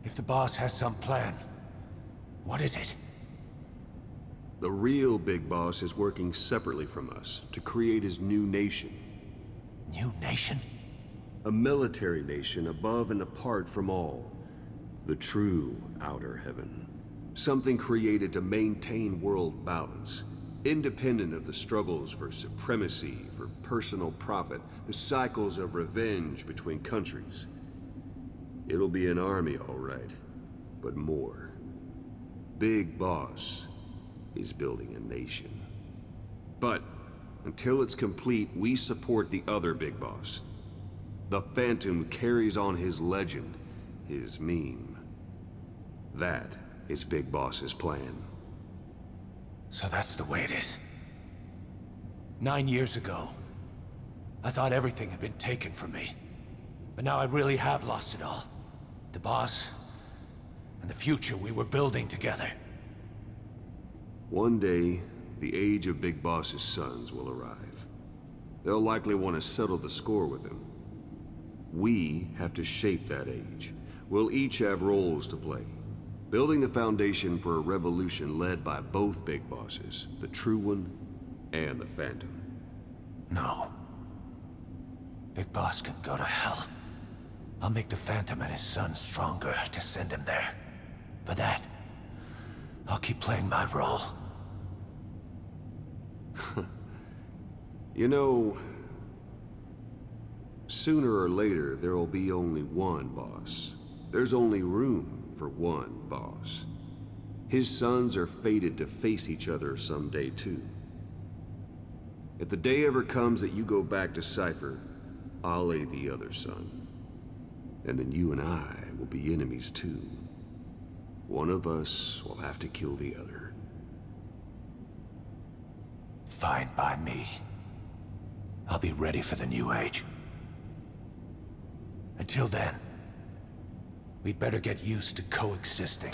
[SPEAKER 13] If the boss has some plan, what is it?
[SPEAKER 5] The real big boss is working separately from us to create his new nation.
[SPEAKER 13] New nation?
[SPEAKER 5] A military nation above and apart from all. The true outer heaven. Something created to maintain world balance. Independent of the struggles for supremacy, for personal profit, the cycles of revenge between countries. It'll be an army, all right, but more. Big Boss is building a nation. But until it's complete, we support the other Big Boss. The Phantom carries on his legend, his meme. That is Big Boss's plan.
[SPEAKER 13] So that's the way it is. 9 years ago, I thought everything had been taken from me. But now I really have lost it all. The boss, and the future we were building together.
[SPEAKER 5] One day, the age of Big Boss's sons will arrive. They'll likely want to settle the score with him. We have to shape that age. We'll each have roles to play. Building the foundation for a revolution led by both Big Bosses, the True One and the Phantom.
[SPEAKER 13] No. Big Boss can go to hell. I'll make the Phantom and his son stronger to send him there. For that, I'll keep playing my role.
[SPEAKER 5] You know, sooner or later, there will be only one boss. There's only room for one boss. His sons are fated to face each other someday, too. If the day ever comes that you go back to Cypher, I'll aid the other son. And then you and I will be enemies, too. One of us will have to kill the other.
[SPEAKER 13] Fine by me. I'll be ready for the new age. Until then, we'd better get used to coexisting.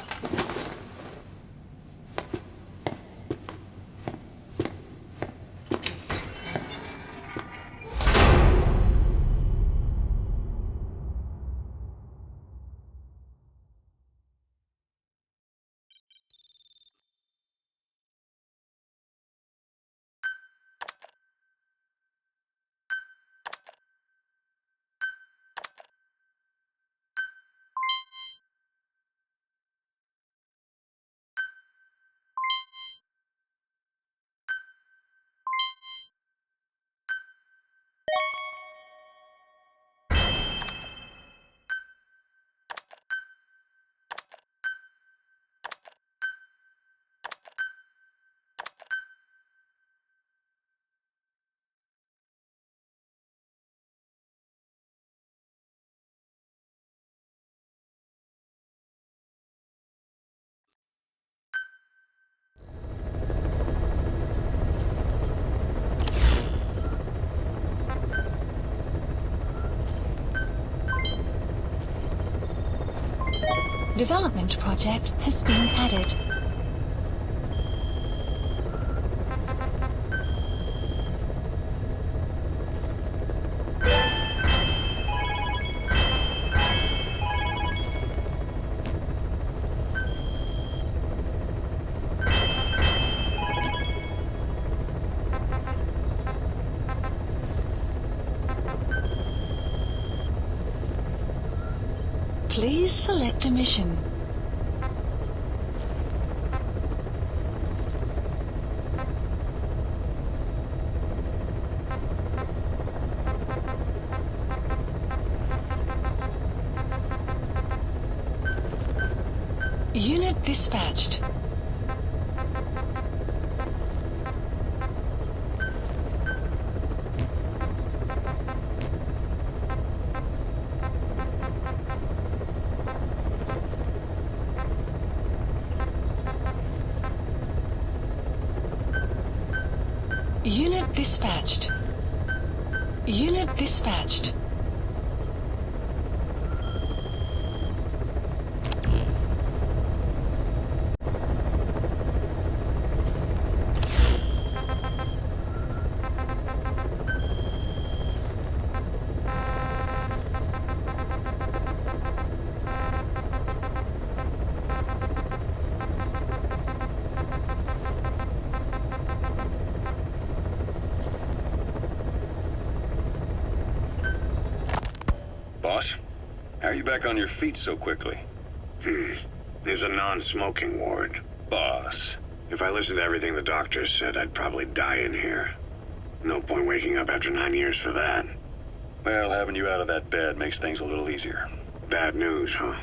[SPEAKER 1] Development project has been added. Please select a mission. Unit dispatched. Unit dispatched. Unit dispatched.
[SPEAKER 14] back on your feet so quickly?
[SPEAKER 15] There's a non-smoking ward.
[SPEAKER 14] Boss.
[SPEAKER 15] If I listened to everything the doctors said, I'd probably die in here. No point waking up after 9 years for that.
[SPEAKER 14] Well, having you out of that bed makes things a little easier.
[SPEAKER 15] Bad news, huh?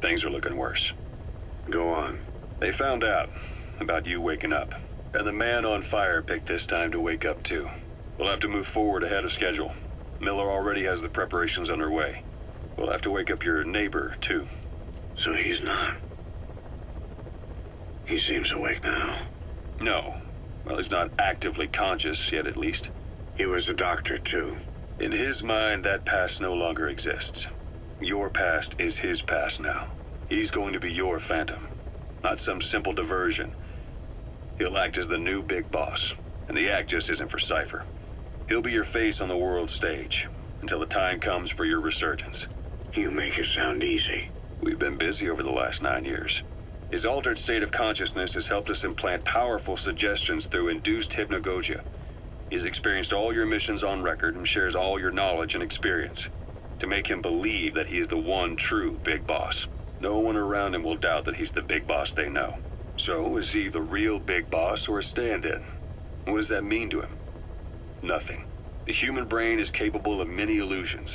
[SPEAKER 14] Things are looking worse.
[SPEAKER 15] Go on.
[SPEAKER 14] They found out about you waking up. And the man on fire picked this time to wake up too. We'll have to move forward ahead of schedule. Miller already has the preparations underway. We'll have to wake up your neighbor too.
[SPEAKER 15] So he's not. He seems awake now.
[SPEAKER 14] No. Well, he's not actively conscious yet, at least.
[SPEAKER 15] He was a doctor too.
[SPEAKER 14] In his mind, that past no longer exists. Your past is his past now. He's going to be your phantom, not some simple diversion. He'll act as the new big boss, and the act just isn't for Cypher. He'll be your face on the world stage, until the time comes for your resurgence.
[SPEAKER 15] You make it sound easy.
[SPEAKER 14] We've been busy over the last 9 years. His altered state of consciousness has helped us implant powerful suggestions through induced hypnagogia. He's experienced all your missions on record and shares all your knowledge and experience, to make him believe that he is the one true big boss. No one around him will doubt that he's the big boss they know. So, is he the real big boss or a stand-in? What does that mean to him? Nothing. The human brain is capable of many illusions.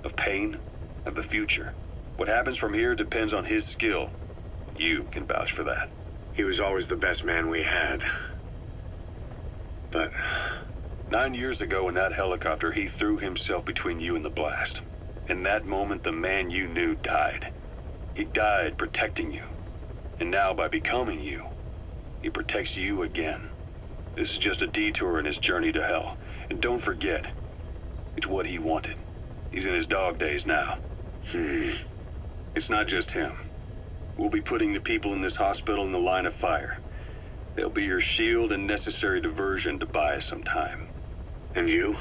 [SPEAKER 14] Of pain, of the future. What happens from here depends on his skill. You can vouch for that.
[SPEAKER 15] He was always the best man we had. But
[SPEAKER 14] 9 years ago in that helicopter, he threw himself between you and the blast. In that moment, the man you knew died. He died protecting you. And now, by becoming you, he protects you again. This is just a detour in his journey to hell. And don't forget, it's what he wanted. He's in his dog days now. It's not just him. We'll be putting the people in this hospital in the line of fire. They'll be your shield and necessary diversion to buy us some time.
[SPEAKER 15] And you?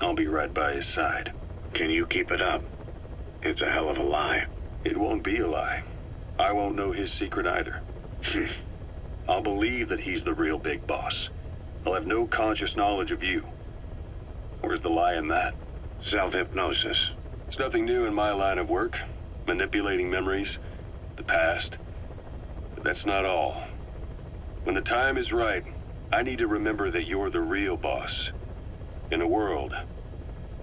[SPEAKER 14] I'll be right by his side.
[SPEAKER 15] Can you keep it up? It's a hell of a lie.
[SPEAKER 14] It won't be a lie. I won't know his secret either. I'll believe that he's the real big boss. I'll have no conscious knowledge of you. Where's the lie in that?
[SPEAKER 15] Self-hypnosis.
[SPEAKER 14] It's nothing new in my line of work. Manipulating memories, the past. But that's not all. When the time is right, I need to remember that you're the real boss. In a world,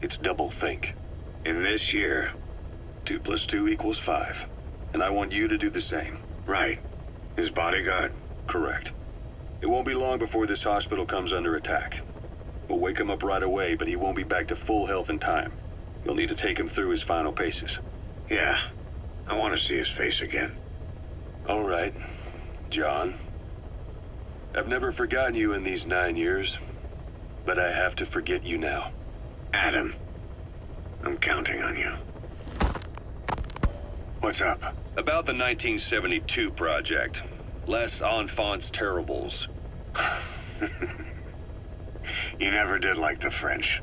[SPEAKER 14] it's double think.
[SPEAKER 15] In this year,
[SPEAKER 14] 2 + 2 = 5. And I want you to do the same.
[SPEAKER 15] Right. His bodyguard?
[SPEAKER 14] Correct. It won't be long before this hospital comes under attack. We'll wake him up right away, but he won't be back to full health in time. You'll need to take him through his final paces.
[SPEAKER 15] Yeah. I want to see his face again.
[SPEAKER 14] All right, John. I've never forgotten you in these 9 years, but I have to forget you now.
[SPEAKER 15] Adam, I'm counting on you. What's up?
[SPEAKER 14] About the 1972 project. Les Enfants Terribles.
[SPEAKER 15] You never did like the French.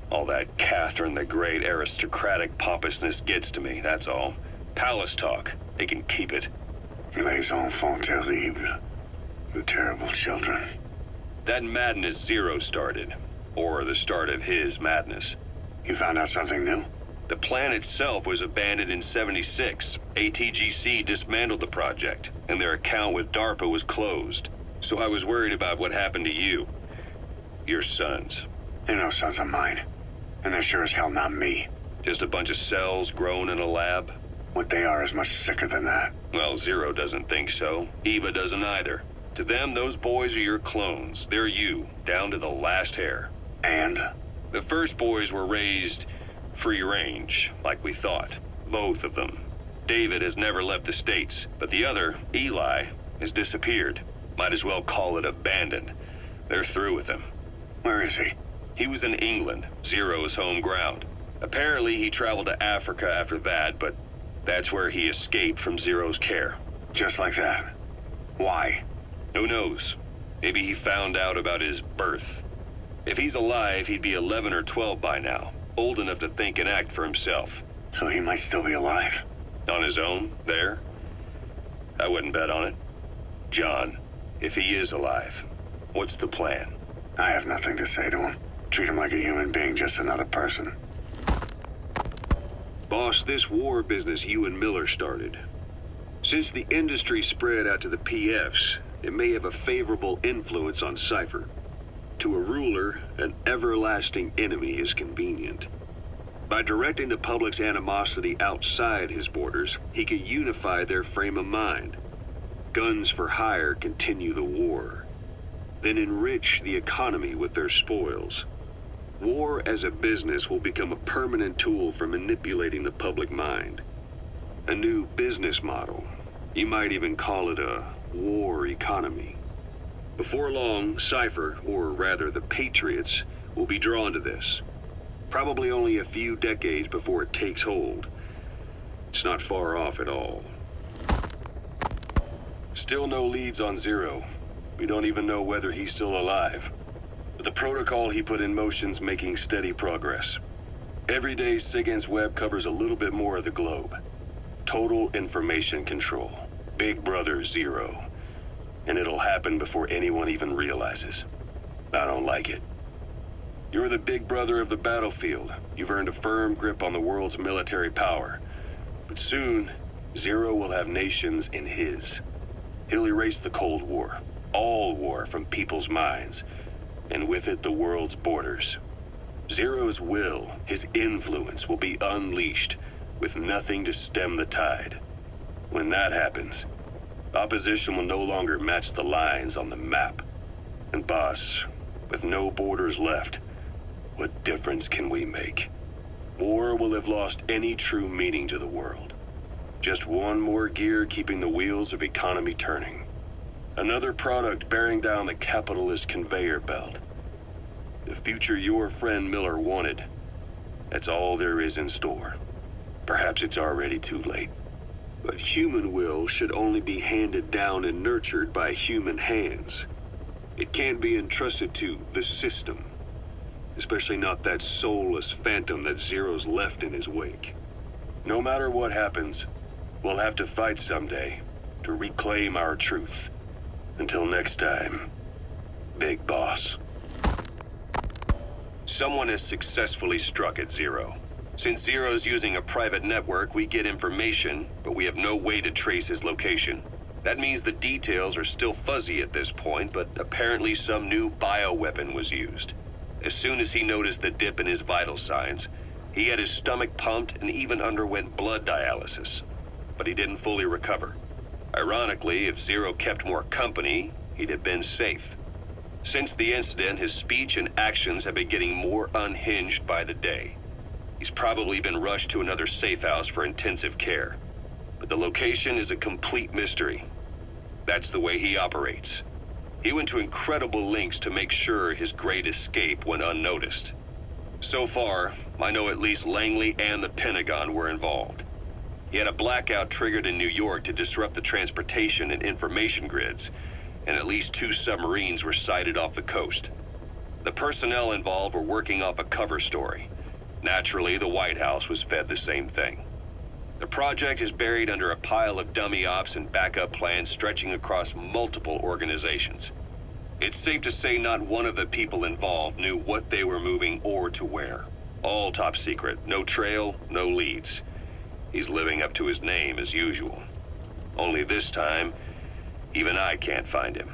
[SPEAKER 14] All that Catherine the Great aristocratic pompousness gets to me, that's all. Palace talk. They can keep it.
[SPEAKER 15] Les enfants terribles. The terrible children.
[SPEAKER 14] That madness Zero started. Or the start of his madness.
[SPEAKER 15] You found out something new?
[SPEAKER 14] The plan itself was abandoned in '76. ATGC dismantled the project, and their account with DARPA was closed. So I was worried about what happened to you. Your sons.
[SPEAKER 15] They're no sons of mine. And they're sure as hell not me.
[SPEAKER 14] Just a bunch of cells grown in a lab?
[SPEAKER 15] What they are is much sicker than that.
[SPEAKER 14] Well, Zero doesn't think so. Eva doesn't either. To them, those boys are your clones. They're you, down to the last hair.
[SPEAKER 15] And?
[SPEAKER 14] The first boys were raised free range, like we thought. Both of them. David has never left the States, but the other, Eli, has disappeared. Might as well call it abandoned. They're through with him.
[SPEAKER 15] Where is he?
[SPEAKER 14] He was in England, Zero's home ground. Apparently he traveled to Africa after that, but that's where he escaped from Zero's care.
[SPEAKER 15] Just like that? Why?
[SPEAKER 14] Who knows? Maybe he found out about his birth. If he's alive, he'd be 11 or 12 by now. Old enough to think and act for himself.
[SPEAKER 15] So he might still be alive?
[SPEAKER 14] On his own, there? I wouldn't bet on it. John, if he is alive, what's the plan?
[SPEAKER 15] I have nothing to say to him. Treat him like a human being, just another person.
[SPEAKER 14] Boss, this war business you and Miller started. Since the industry spread out to the PFs, it may have a favorable influence on Cypher. To a ruler, an everlasting enemy is convenient. By directing the public's animosity outside his borders, he can unify their frame of mind. Guns for hire continue the war, then enrich the economy with their spoils. War as a business will become a permanent tool for manipulating the public mind. A new business model. You might even call it a war economy. Before long, Cypher, or rather the Patriots, will be drawn to this. Probably only a few decades before it takes hold. It's not far off at all. Still no leads on Zero. We don't even know whether he's still alive. But the protocol he put in motion's making steady progress. Every day, SIGINT's web covers a little bit more of the globe. Total information control. Big Brother Zero. And it'll happen before anyone even realizes. I don't like it. You're the big brother of the battlefield. You've earned a firm grip on the world's military power. But soon, Zero will have nations in his. He'll erase the Cold War. All war from people's minds. And with it, the world's borders. Zero's will, his influence, will be unleashed, with nothing to stem the tide. When that happens, opposition will no longer match the lines on the map. And boss, with no borders left, what difference can we make? War will have lost any true meaning to the world. Just one more gear keeping the wheels of economy turning. Another product bearing down the capitalist conveyor belt. The future your friend Miller wanted. That's all there is in store. Perhaps it's already too late. But human will should only be handed down and nurtured by human hands. It can't be entrusted to the system. Especially not that soulless phantom that Zero's left in his wake. No matter what happens, we'll have to fight someday to reclaim our truth. Until next time, Big Boss. Someone has successfully struck at Zero. Since Zero's using a private network, we get information, but we have no way to trace his location. That means the details are still fuzzy at this point, but apparently some new bioweapon was used. As soon as he noticed the dip in his vital signs, he had his stomach pumped and even underwent blood dialysis. But he didn't fully recover. Ironically, if Zero kept more company, he'd have been safe. Since the incident, his speech and actions have been getting more unhinged by the day. He's probably been rushed to another safe house for intensive care. But the location is a complete mystery. That's the way he operates. He went to incredible lengths to make sure his great escape went unnoticed. So far, I know at least Langley and the Pentagon were involved. He had a blackout triggered in New York to disrupt the transportation and information grids, and at least 2 submarines were sighted off the coast. The personnel involved were working off a cover story. Naturally, the White House was fed the same thing. The project is buried under a pile of dummy ops and backup plans stretching across multiple organizations. It's safe to say not one of the people involved knew what they were moving or to where. All top secret, no trail, no leads. He's living up to his name as usual. Only this time, even I can't find him.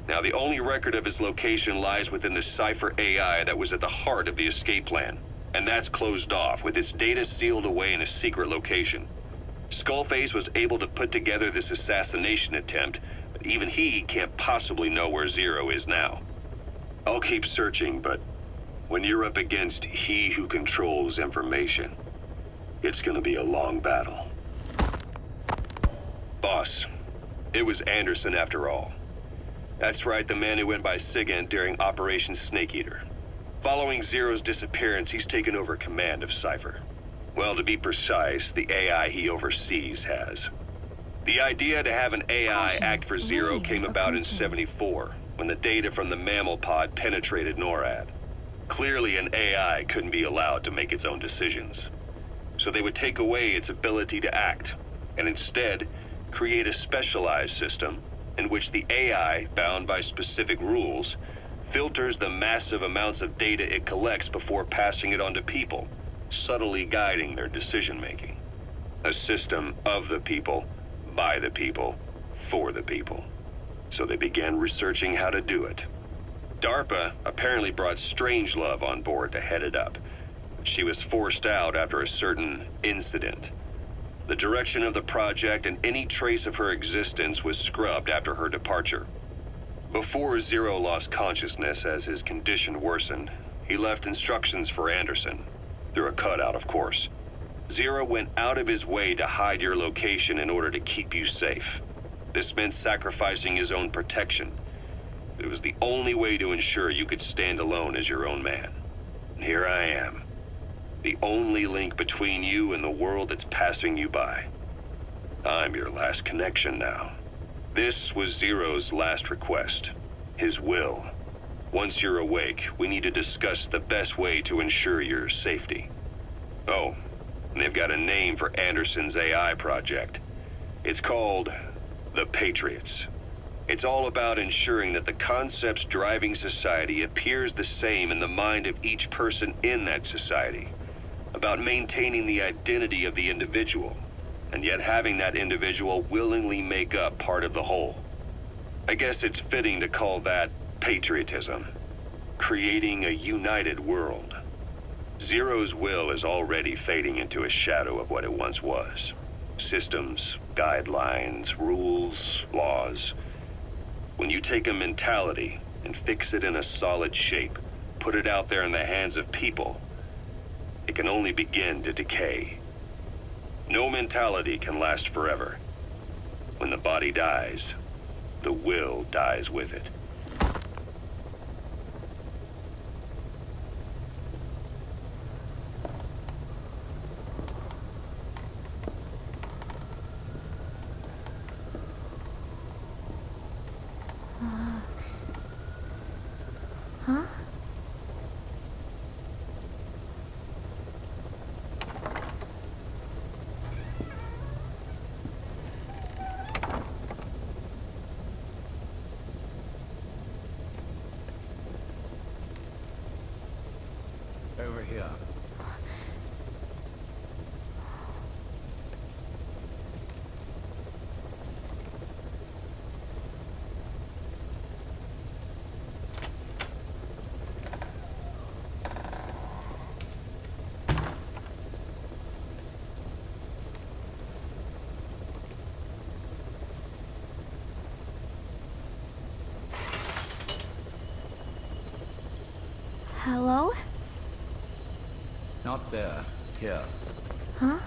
[SPEAKER 14] Now, the only record of his location lies within the Cypher AI that was at the heart of the escape plan. And that's closed off, with its data sealed away in a secret location. Skullface was able to put together this assassination attempt, but even he can't possibly know where Zero is now. I'll keep searching, but when you're up against he who controls information, it's gonna be a long battle. Boss, it was Anderson after all. That's right, the man who went by SIGINT during Operation Snake Eater. Following Zero's disappearance, he's taken over command of Cypher. Well, to be precise, the AI he oversees has. The idea to have an AI act for Zero came about in '74, when the data from the mammal pod penetrated NORAD. Clearly, an AI couldn't be allowed to make its own decisions. So they would take away its ability to act, and instead create a specialized system in which the AI, bound by specific rules, filters the massive amounts of data it collects before passing it on to people, subtly guiding their decision-making. A system of the people, by the people, for the people. So they began researching how to do it. DARPA apparently brought Strangelove on board to head it up. She was forced out after a certain incident. The direction of the project and any trace of her existence was scrubbed after her departure. Before Zero lost consciousness as his condition worsened, he left instructions for Anderson, through a cutout, of course. Zero went out of his way to hide your location in order to keep you safe. This meant sacrificing his own protection. It was the only way to ensure you could stand alone as your own man. And here I am. The only link between you and the world that's passing you by. I'm your last connection now. This was Zero's last request. His will. Once you're awake, we need to discuss the best way to ensure your safety. Oh, and they've got a name for Anderson's AI project. It's called the Patriots. It's all about ensuring that the concepts driving society appears the same in the mind of each person in that society. About maintaining the identity of the individual, and yet having that individual willingly make up part of the whole. I guess it's fitting to call that patriotism. Creating a united world. Zero's will is already fading into a shadow of what it once was. Systems, guidelines, rules, laws. When you take a mentality and fix it in a solid shape, put it out there in the hands of people, it can only begin to decay. No mentality can last forever. When the body dies, the will dies with it.
[SPEAKER 10] Huh?
[SPEAKER 2] Over here.
[SPEAKER 10] Hello?
[SPEAKER 2] Not there. Here.
[SPEAKER 10] Huh?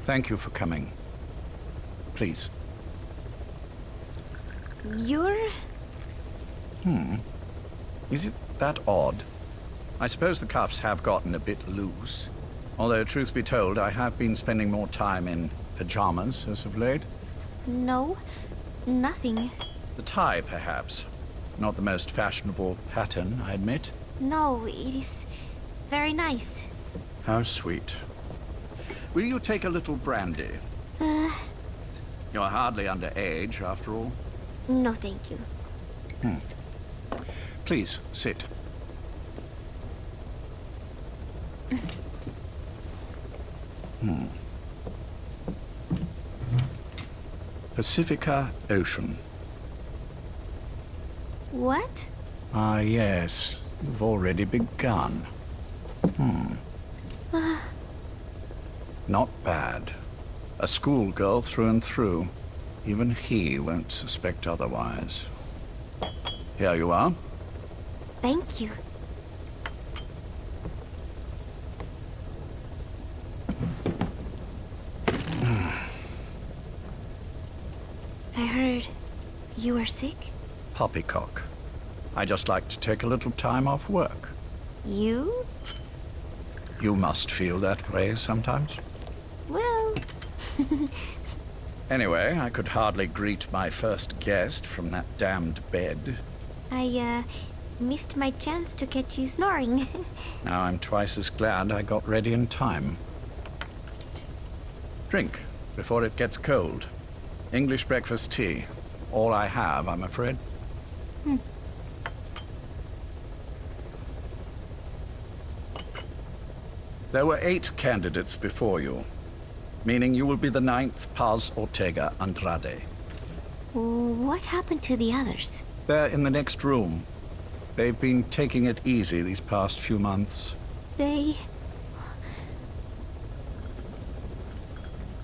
[SPEAKER 2] Thank you for coming. Please.
[SPEAKER 10] You're...
[SPEAKER 16] Is it that odd? I suppose the cuffs have gotten a bit loose. Although, truth be told, I have been spending more time in pajamas as of late.
[SPEAKER 10] No, nothing.
[SPEAKER 16] The tie, perhaps. Not the most fashionable pattern, I admit.
[SPEAKER 10] No, it is very nice.
[SPEAKER 16] How sweet. Will you take a little brandy? You're hardly underage, after all.
[SPEAKER 10] No, thank you.
[SPEAKER 16] Please, sit. Pacifica Ocean.
[SPEAKER 10] What?
[SPEAKER 16] Ah, yes. You've already begun. Not bad. A schoolgirl through and through. Even he won't suspect otherwise. Here you are.
[SPEAKER 10] Thank you. I heard you were sick?
[SPEAKER 16] Poppycock. I just like to take a little time off work.
[SPEAKER 10] You?
[SPEAKER 16] You must feel that way sometimes.
[SPEAKER 10] Well...
[SPEAKER 16] Anyway, I could hardly greet my first guest from that damned bed.
[SPEAKER 10] I, missed my chance to catch you snoring.
[SPEAKER 16] Now I'm twice as glad I got ready in time. Drink, before it gets cold. English breakfast tea. All I have, I'm afraid. There were 8 candidates before you, meaning you will be the 9th Paz Ortega Andrade.
[SPEAKER 17] What happened to the others?
[SPEAKER 16] They're in the next room. They've been taking it easy these past few months.
[SPEAKER 17] They...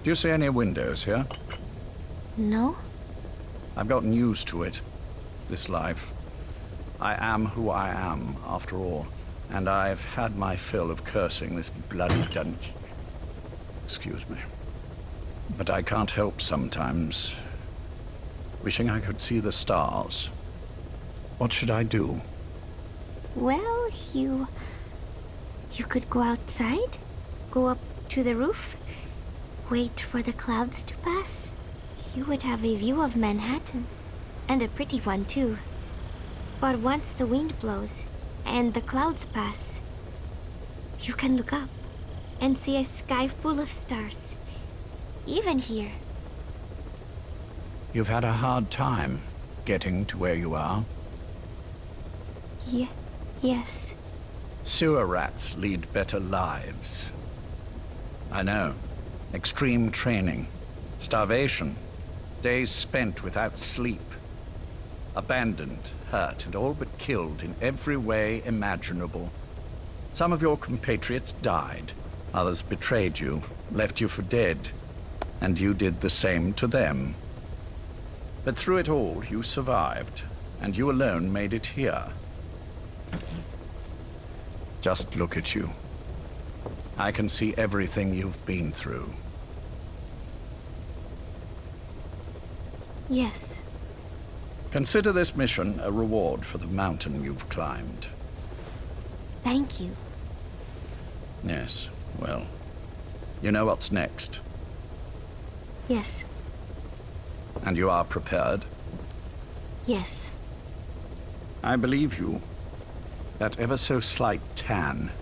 [SPEAKER 16] Do you see any windows here?
[SPEAKER 17] No?
[SPEAKER 16] I've gotten used to it. This life. I am who I am, after all. And I've had my fill of cursing this bloody dungeon. Excuse me. But I can't help sometimes wishing I could see the stars. What should I do?
[SPEAKER 17] Well, you could go outside, go up to the roof, wait for the clouds to pass. You would have a view of Manhattan, and a pretty one too. But once the wind blows, and the clouds pass, you can look up and see a sky full of stars, even here.
[SPEAKER 16] You've had a hard time getting to where you are.
[SPEAKER 17] Yes.
[SPEAKER 16] Sewer rats lead better lives. I know. Extreme training, starvation, days spent without sleep, abandoned, hurt, and all but killed in every way imaginable. Some of your compatriots died. Others betrayed you, left you for dead, and you did the same to them. But through it all, you survived, and you alone made it here. Just look at you. I can see everything you've been through.
[SPEAKER 17] Yes.
[SPEAKER 16] Consider this mission a reward for the mountain you've climbed.
[SPEAKER 17] Thank you.
[SPEAKER 16] Yes, well, you know what's next.
[SPEAKER 17] Yes.
[SPEAKER 16] And you are prepared?
[SPEAKER 17] Yes.
[SPEAKER 16] I believe you. That ever so slight tan.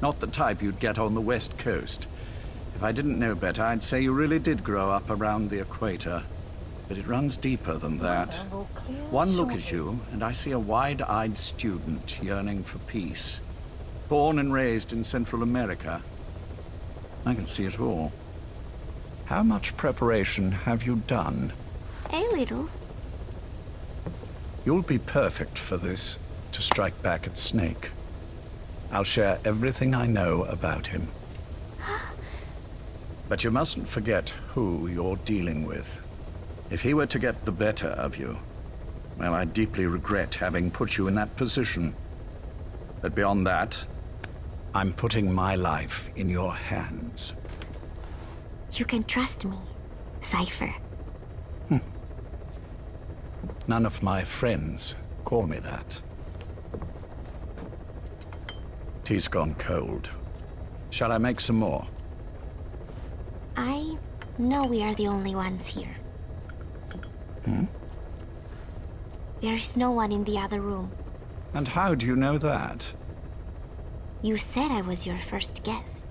[SPEAKER 16] Not the type you'd get on the West Coast. If I didn't know better, I'd say you really did grow up around the equator. But it runs deeper than that. One look at you, and I see a wide-eyed student yearning for peace. Born and raised in Central America. I can see it all. How much preparation have you done?
[SPEAKER 17] A little.
[SPEAKER 16] You'll be perfect for this, to strike back at Snake. I'll share everything I know about him. But you mustn't forget who you're dealing with. If he were to get the better of you, well, I deeply regret having put you in that position. But beyond that, I'm putting my life in your hands.
[SPEAKER 17] You can trust me, Cypher.
[SPEAKER 16] None of my friends call me that. Tea's gone cold. Shall I make some more?
[SPEAKER 17] I know we are the only ones here. There's no one in the other room.
[SPEAKER 16] And how do you know that?
[SPEAKER 17] You said I was your first guest.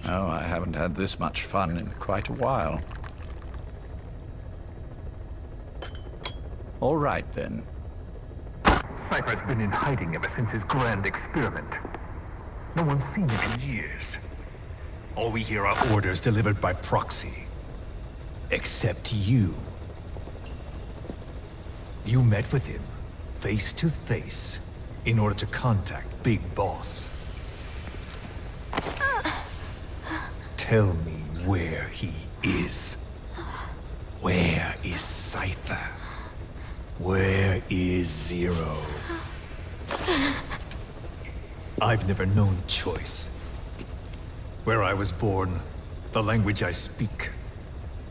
[SPEAKER 16] Oh, I haven't had this much fun in quite a while. All right, then.
[SPEAKER 18] Cypher's been in hiding ever since his grand experiment. No one's seen him in years.
[SPEAKER 19] All we hear are orders delivered by proxy. Except you. You met with him, face to face, in order to contact Big Boss. Tell me where he is. Where is Cypher? Where is Zero? I've never known choice. Where I was born, the language I speak,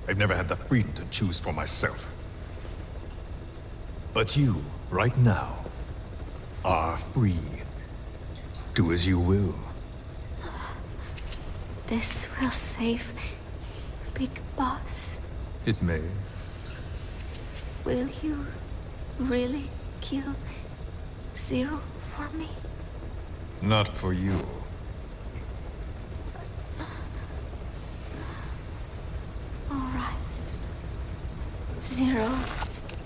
[SPEAKER 19] I've never had the freedom to choose for myself. But you, right now, are free. Do as you will.
[SPEAKER 17] This will save Big Boss.
[SPEAKER 19] It may.
[SPEAKER 17] Will you really kill Zero for me?
[SPEAKER 19] Not for you.
[SPEAKER 17] All right. Zero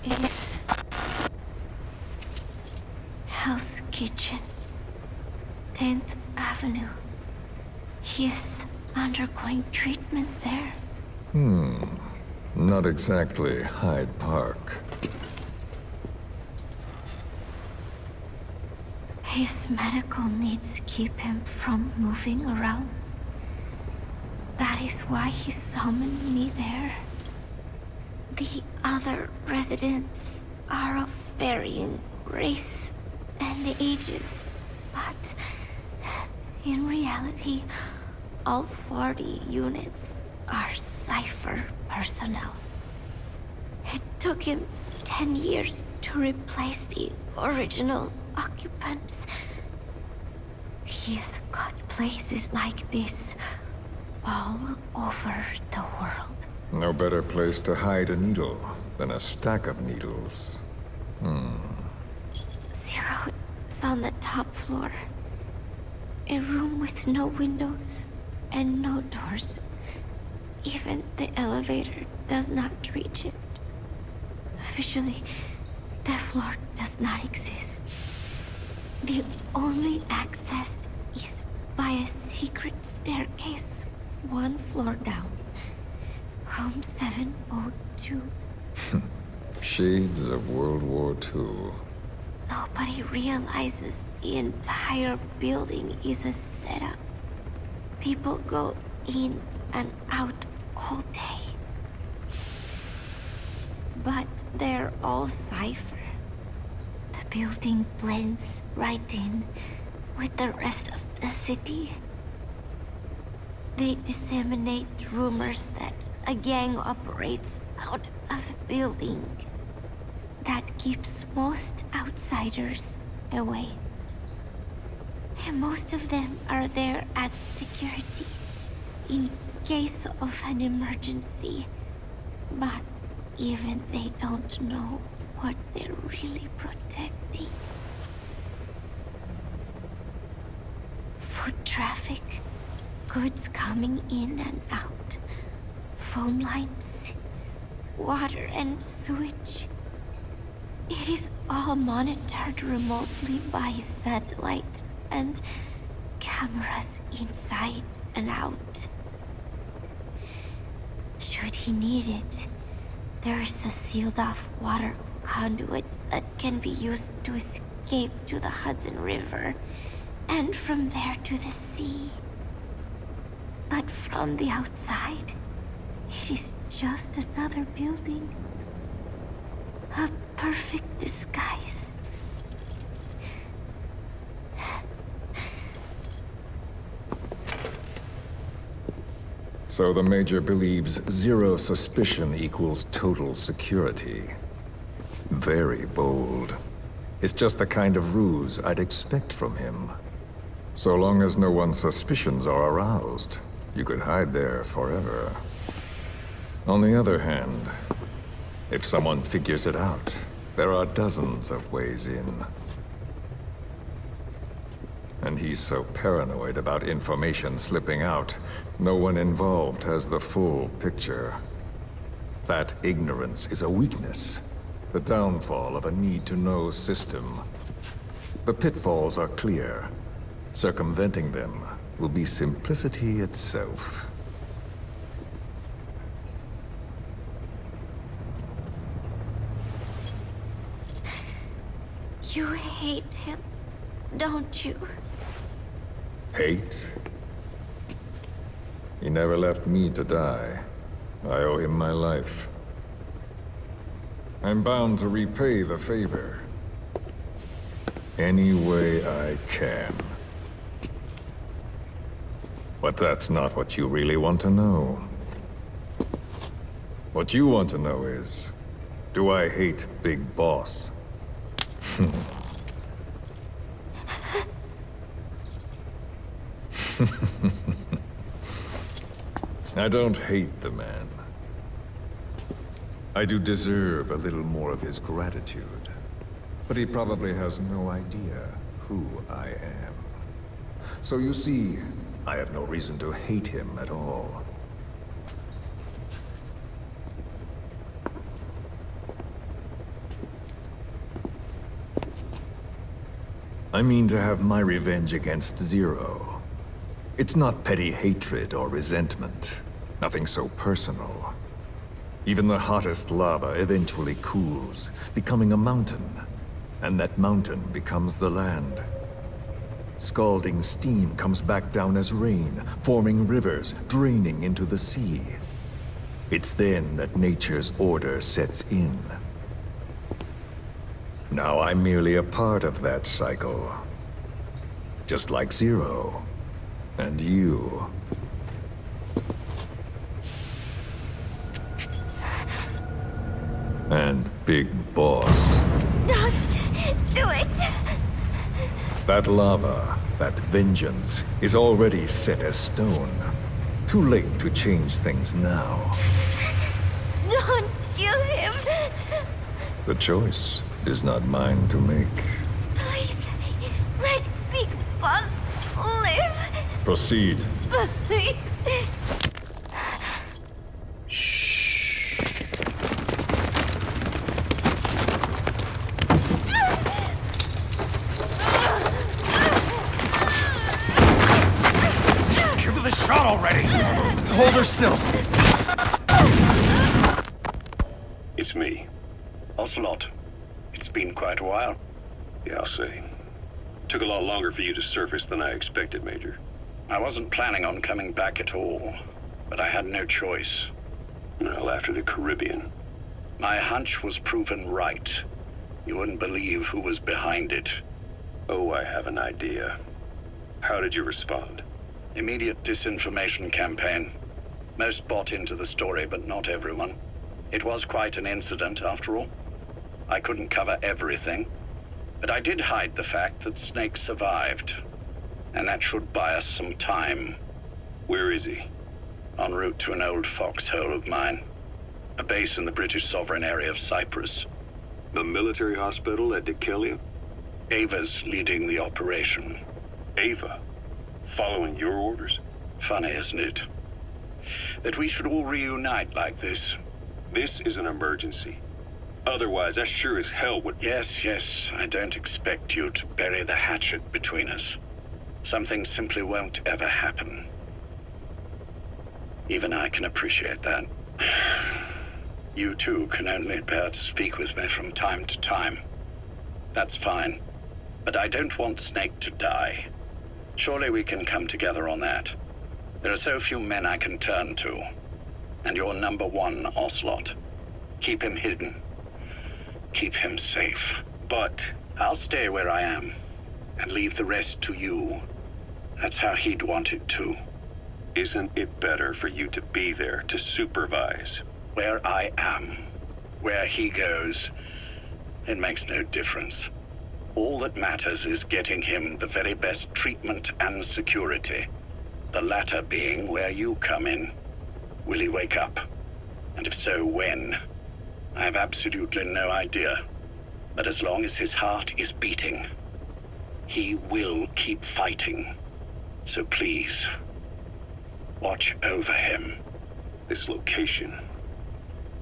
[SPEAKER 17] is Hell's Kitchen, 10th Avenue. He is undergoing treatment there.
[SPEAKER 19] Not exactly Hyde Park.
[SPEAKER 17] His medical needs keep him from moving around. That is why he summoned me there. The other residents are of varying race and ages, but in reality, all 40 units are Cypher personnel. It took him 10 years to replace the original occupants. He's got places like this all over the world.
[SPEAKER 19] No better place to hide a needle than a stack of needles.
[SPEAKER 17] Zero is on the top floor. A room with no windows and no doors. Even the elevator does not reach it. Officially, the floor does not exist. The only access is by a secret staircase 1 floor down. Room 702.
[SPEAKER 19] Shades of World War II.
[SPEAKER 17] Nobody realizes the entire building is a setup. People go in and out all day. But they're all Cypher. The building blends right in with the rest of the city. They disseminate rumors that a gang operates out of the building that keeps most outsiders away. And most of them are there as security in case of an emergency. But even they don't know what they're really protecting. Foot traffic, goods coming in and out, phone lines, water and sewage. It is all monitored remotely by satellite and cameras inside and out. Should he need it, there's a sealed-off water conduit that can be used to escape to the Hudson River, and from there to the sea. But from the outside, it is just another building. A perfect disguise.
[SPEAKER 19] So the Major believes zero suspicion equals total security. Very bold. It's just the kind of ruse I'd expect from him. So long as no one's suspicions are aroused, you could hide there forever. On the other hand, if someone figures it out, there are dozens of ways in. And he's so paranoid about information slipping out, no one involved has the full picture. That ignorance is a weakness, the downfall of a need-to-know system. The pitfalls are clear. Circumventing them will be simplicity itself.
[SPEAKER 17] You hate him, don't you?
[SPEAKER 19] Hate? He never left me to die. I owe him my life. I'm bound to repay the favor. Any way I can. But that's not what you really want to know. What you want to know is, do I hate Big Boss? I don't hate the man. I do deserve a little more of his gratitude. But he probably has no idea who I am. So you see, I have no reason to hate him at all. I mean to have my revenge against Zero. It's not petty hatred or resentment. Nothing so personal. Even the hottest lava eventually cools, becoming a mountain. And that mountain becomes the land. Scalding steam comes back down as rain, forming rivers, draining into the sea. It's then that nature's order sets in. Now I'm merely a part of that cycle. Just like Zero. And you. And Big Boss.
[SPEAKER 17] Don't do it!
[SPEAKER 19] That lava, that vengeance, is already set as stone. Too late to change things now.
[SPEAKER 17] Don't kill him!
[SPEAKER 19] The choice is not mine to make.
[SPEAKER 17] Please, let Big Boss live!
[SPEAKER 19] Proceed.
[SPEAKER 17] Please!
[SPEAKER 13] Give her the shot already! Hold her still!
[SPEAKER 14] It's me.
[SPEAKER 15] Ocelot. It's been quite a while.
[SPEAKER 14] Yeah, I'll say. Took a lot longer for you to surface than I expected, Major.
[SPEAKER 15] I wasn't planning on coming back at all, but I had no choice.
[SPEAKER 14] Well, after the Caribbean.
[SPEAKER 15] My hunch was proven right. You wouldn't believe who was behind it.
[SPEAKER 14] Oh, I have an idea. How did you respond?
[SPEAKER 15] Immediate disinformation campaign. Most bought into the story, but not everyone. It was quite an incident, after all. I couldn't cover everything, but I did hide the fact that Snake survived. And that should buy us some time.
[SPEAKER 14] Where is he?
[SPEAKER 15] En route to an old foxhole of mine. A base in the British sovereign area of Cyprus.
[SPEAKER 14] The military hospital at Dhekelia?
[SPEAKER 15] Ava's leading the operation.
[SPEAKER 14] Ava? Following your orders?
[SPEAKER 15] Funny, isn't it? That we should all reunite like this.
[SPEAKER 14] This is an emergency. Otherwise, I sure as hell would...
[SPEAKER 15] Yes, I don't expect you to bury the hatchet between us. Something simply won't ever happen. Even I can appreciate that. You too can only bear to speak with me from time to time. That's fine. But I don't want Snake to die. Surely we can come together on that. There are so few men I can turn to. And you're number one, Ocelot. Keep him hidden. Keep him safe. But I'll stay where I am. And leave the rest to you. That's how he'd want it too.
[SPEAKER 14] Isn't it better for you to be there to supervise?
[SPEAKER 15] Where I am, where he goes, it makes no difference. All that matters is getting him the very best treatment and security. The latter being where you come in. Will he wake up? And if so, when? I have absolutely no idea. But as long as his heart is beating, he will keep fighting. So please, watch over him.
[SPEAKER 14] This location,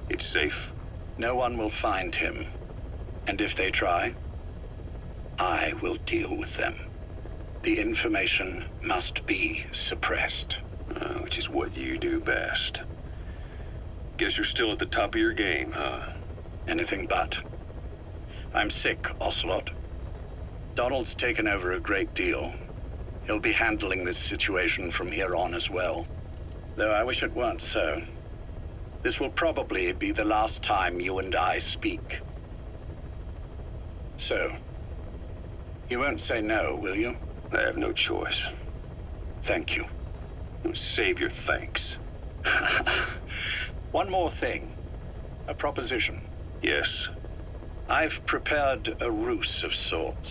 [SPEAKER 14] it's safe?
[SPEAKER 15] No one will find him. And if they try, I will deal with them. The information must be suppressed.
[SPEAKER 14] Which is what you do best. Guess you're still at the top of your game, huh?
[SPEAKER 15] Anything but. I'm sick, Ocelot. Donald's taken over a great deal. He'll be handling this situation from here on as well. Though I wish it weren't so. This will probably be the last time you and I speak. So, you won't say no, will you?
[SPEAKER 14] I have no choice.
[SPEAKER 15] Thank you.
[SPEAKER 14] Save your thanks.
[SPEAKER 15] One more thing. A proposition.
[SPEAKER 14] Yes.
[SPEAKER 15] I've prepared a ruse of sorts.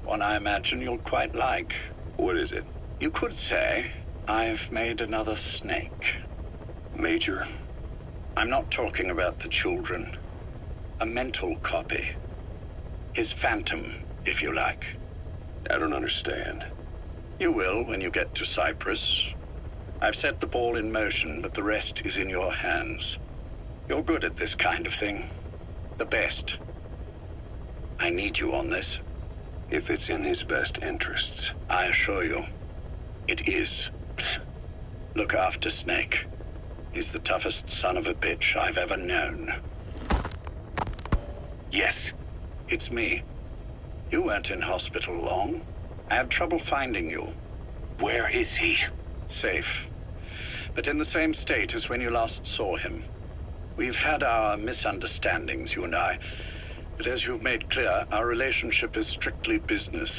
[SPEAKER 15] One I imagine you'll quite like.
[SPEAKER 14] What is it?
[SPEAKER 15] You could say I've made another Snake.
[SPEAKER 14] Major?
[SPEAKER 15] I'm not talking about the children. A mental copy. His phantom, if you like.
[SPEAKER 14] I don't understand.
[SPEAKER 15] You will when you get to Cyprus. I've set the ball in motion, but the rest is in your hands. You're good at this kind of thing. The best. I need you on this.
[SPEAKER 14] If it's in his best interests.
[SPEAKER 15] I assure you, it is. helps. Look after Snake. He's the toughest son of a bitch I've ever known. Yes, it's me. You weren't in hospital long. I had trouble finding you. Where is he? Safe. But in the same state as when you last saw him. We've had our misunderstandings, you and I. But as you've made clear, our relationship is strictly business.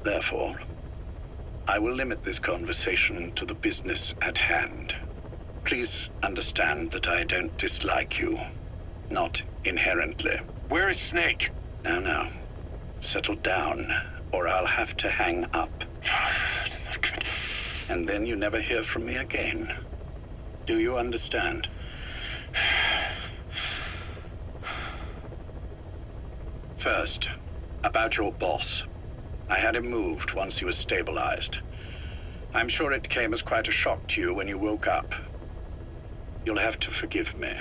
[SPEAKER 15] Therefore, I will limit this conversation to the business at hand. Please understand that I don't dislike you. Not inherently. Where is Snake? Now. Settle down, or I'll have to hang up. And then you never hear from me again. Do you understand? First, about your boss. I had him moved once he was stabilized. I'm sure it came as quite a shock to you when you woke up. You'll have to forgive me.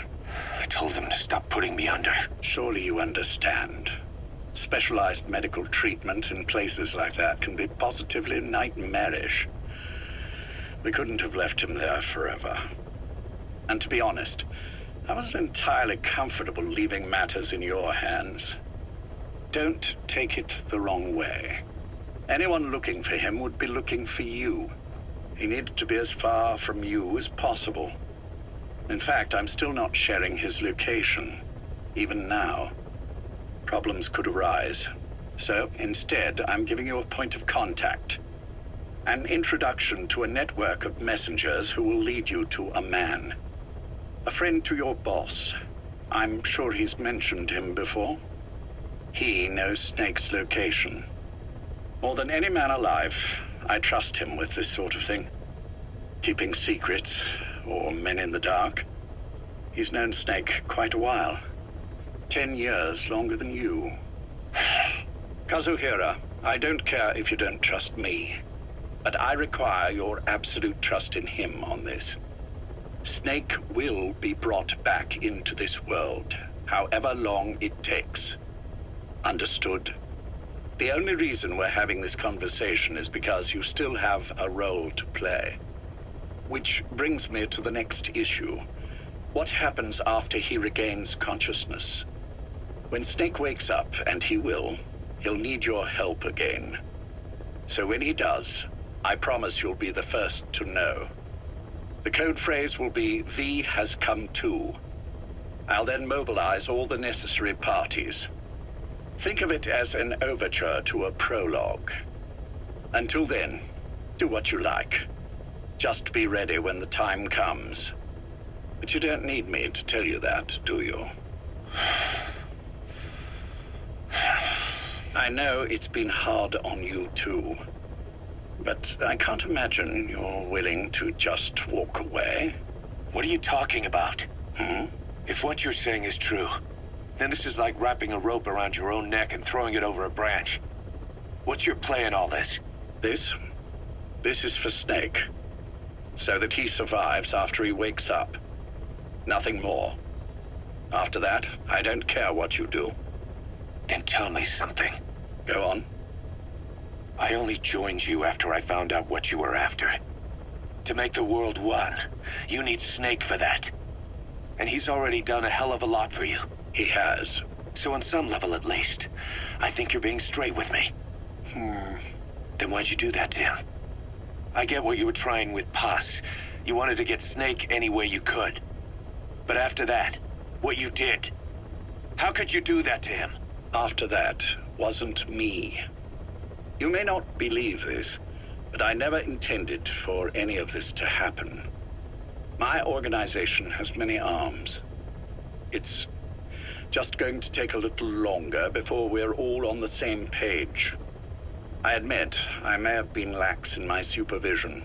[SPEAKER 15] I told him to stop putting me under. Surely you understand. Specialized medical treatment in places like that can be positively nightmarish. We couldn't have left him there forever. And to be honest, I wasn't entirely comfortable leaving matters in your hands. Don't take it the wrong way. Anyone looking for him would be looking for you. He needed to be as far from you as possible. In fact, I'm still not sharing his location, even now. Problems could arise. So instead, I'm giving you a point of contact. An introduction to a network of messengers who will lead you to a man. A friend to your boss. I'm sure he's mentioned him before. He knows Snake's location. More than any man alive, I trust him with this sort of thing. Keeping secrets, or men in the dark. He's known Snake quite a while. 10 years longer than you. Kazuhira, I don't care if you don't trust me, but I require your absolute trust in him on this. Snake will be brought back into this world, however long it takes. Understood? The only reason we're having this conversation is because you still have a role to play. Which brings me to the next issue. What happens after he regains consciousness? When Snake wakes up, and he will, he'll need your help again. So when he does, I promise you'll be the first to know. The code phrase will be, V has come to. I'll then mobilize all the necessary parties. Think of it as an overture to a prologue. Until then, do what you like. Just be ready when the time comes. But you don't need me to tell you that, do you? I know it's been hard on you too. But I can't imagine you're willing to just walk away.
[SPEAKER 13] What are you talking about? If what you're saying is true, then this is like wrapping a rope around your own neck and throwing it over a branch. What's your play in all this?
[SPEAKER 15] This is for Snake. So that he survives after he wakes up. Nothing more. After that, I don't care what you do.
[SPEAKER 13] Then tell me something.
[SPEAKER 15] Go on.
[SPEAKER 13] I only joined you after I found out what you were after. To make the world one, you need Snake for that. And he's already done a hell of a lot for you.
[SPEAKER 15] He has.
[SPEAKER 13] So on some level at least, I think you're being straight with me. Then why'd you do that to him? I get what you were trying with Paz. You wanted to get Snake any way you could. But after that, what you did, how could you do that to him?
[SPEAKER 15] After that wasn't me. You may not believe this, but I never intended for any of this to happen. My organization has many arms. It's just going to take a little longer before we're all on the same page. I admit I may have been lax in my supervision,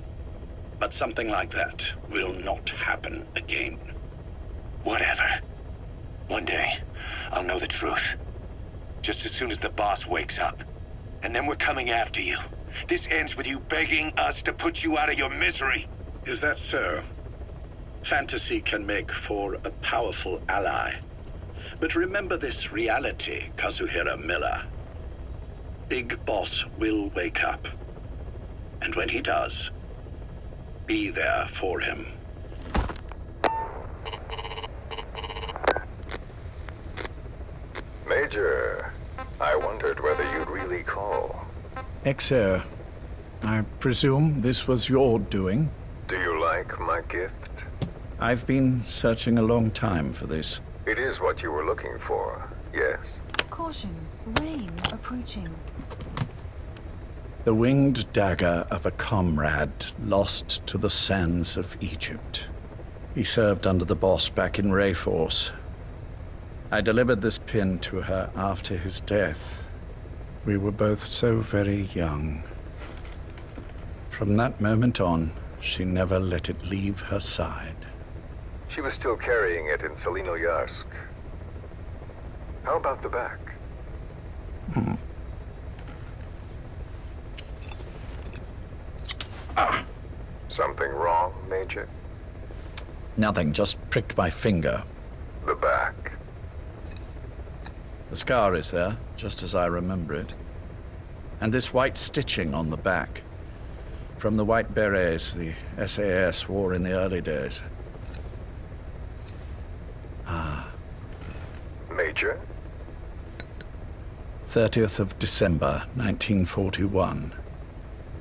[SPEAKER 15] but something like that will not happen again.
[SPEAKER 13] Whatever. One day, I'll know the truth. Just as soon as the boss wakes up. And then we're coming after you. This ends with you begging us to put you out of your misery.
[SPEAKER 15] Is that so? Fantasy can make for a powerful ally. But remember this reality, Kazuhira Miller. Big Boss will wake up. And when he does, be there for him.
[SPEAKER 20] Major, I wondered whether you'd really call.
[SPEAKER 16] Exer, I presume this was your doing?
[SPEAKER 20] Do you like my gift?
[SPEAKER 16] I've been searching a long time for this.
[SPEAKER 20] It is what you were looking for, yes?
[SPEAKER 1] Caution, rain approaching.
[SPEAKER 16] The winged dagger of a comrade lost to the sands of Egypt. He served under the boss back in Rayforce. I delivered this pin to her after his death. We were both so very young. From that moment on, she never let it leave her side.
[SPEAKER 20] She was still carrying it in Selinoyarsk. How about the back? Something wrong, Major?
[SPEAKER 16] Nothing, just pricked my finger.
[SPEAKER 20] The back.
[SPEAKER 16] The scar is there, just as I remember it. And this white stitching on the back. From the white berets the SAS wore in the early days.
[SPEAKER 20] Major?
[SPEAKER 16] 30th of December, 1941.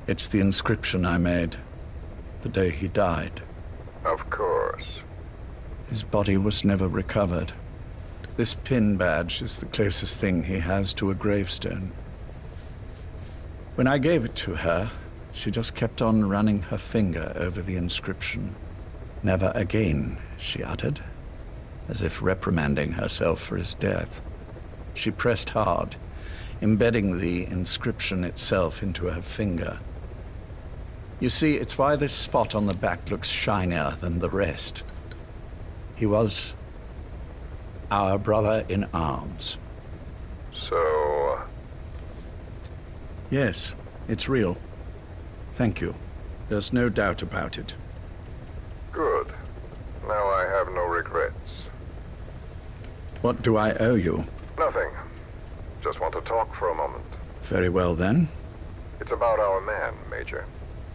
[SPEAKER 16] It's the inscription I made the day he died.
[SPEAKER 20] Of course.
[SPEAKER 16] His body was never recovered. This pin badge is the closest thing he has to a gravestone. When I gave it to her, she just kept on running her finger over the inscription. Never again, she uttered, as if reprimanding herself for his death. She pressed hard, embedding the inscription itself into her finger. You see, it's why this spot on the back looks shinier than the rest. He was our brother in arms.
[SPEAKER 20] So...
[SPEAKER 16] Yes, it's real. Thank you. There's no doubt about it.
[SPEAKER 20] Good. Now I have no regrets.
[SPEAKER 16] What do I owe you?
[SPEAKER 20] Nothing. Just want to talk for a moment.
[SPEAKER 16] Very well, then.
[SPEAKER 20] It's about our man, Major.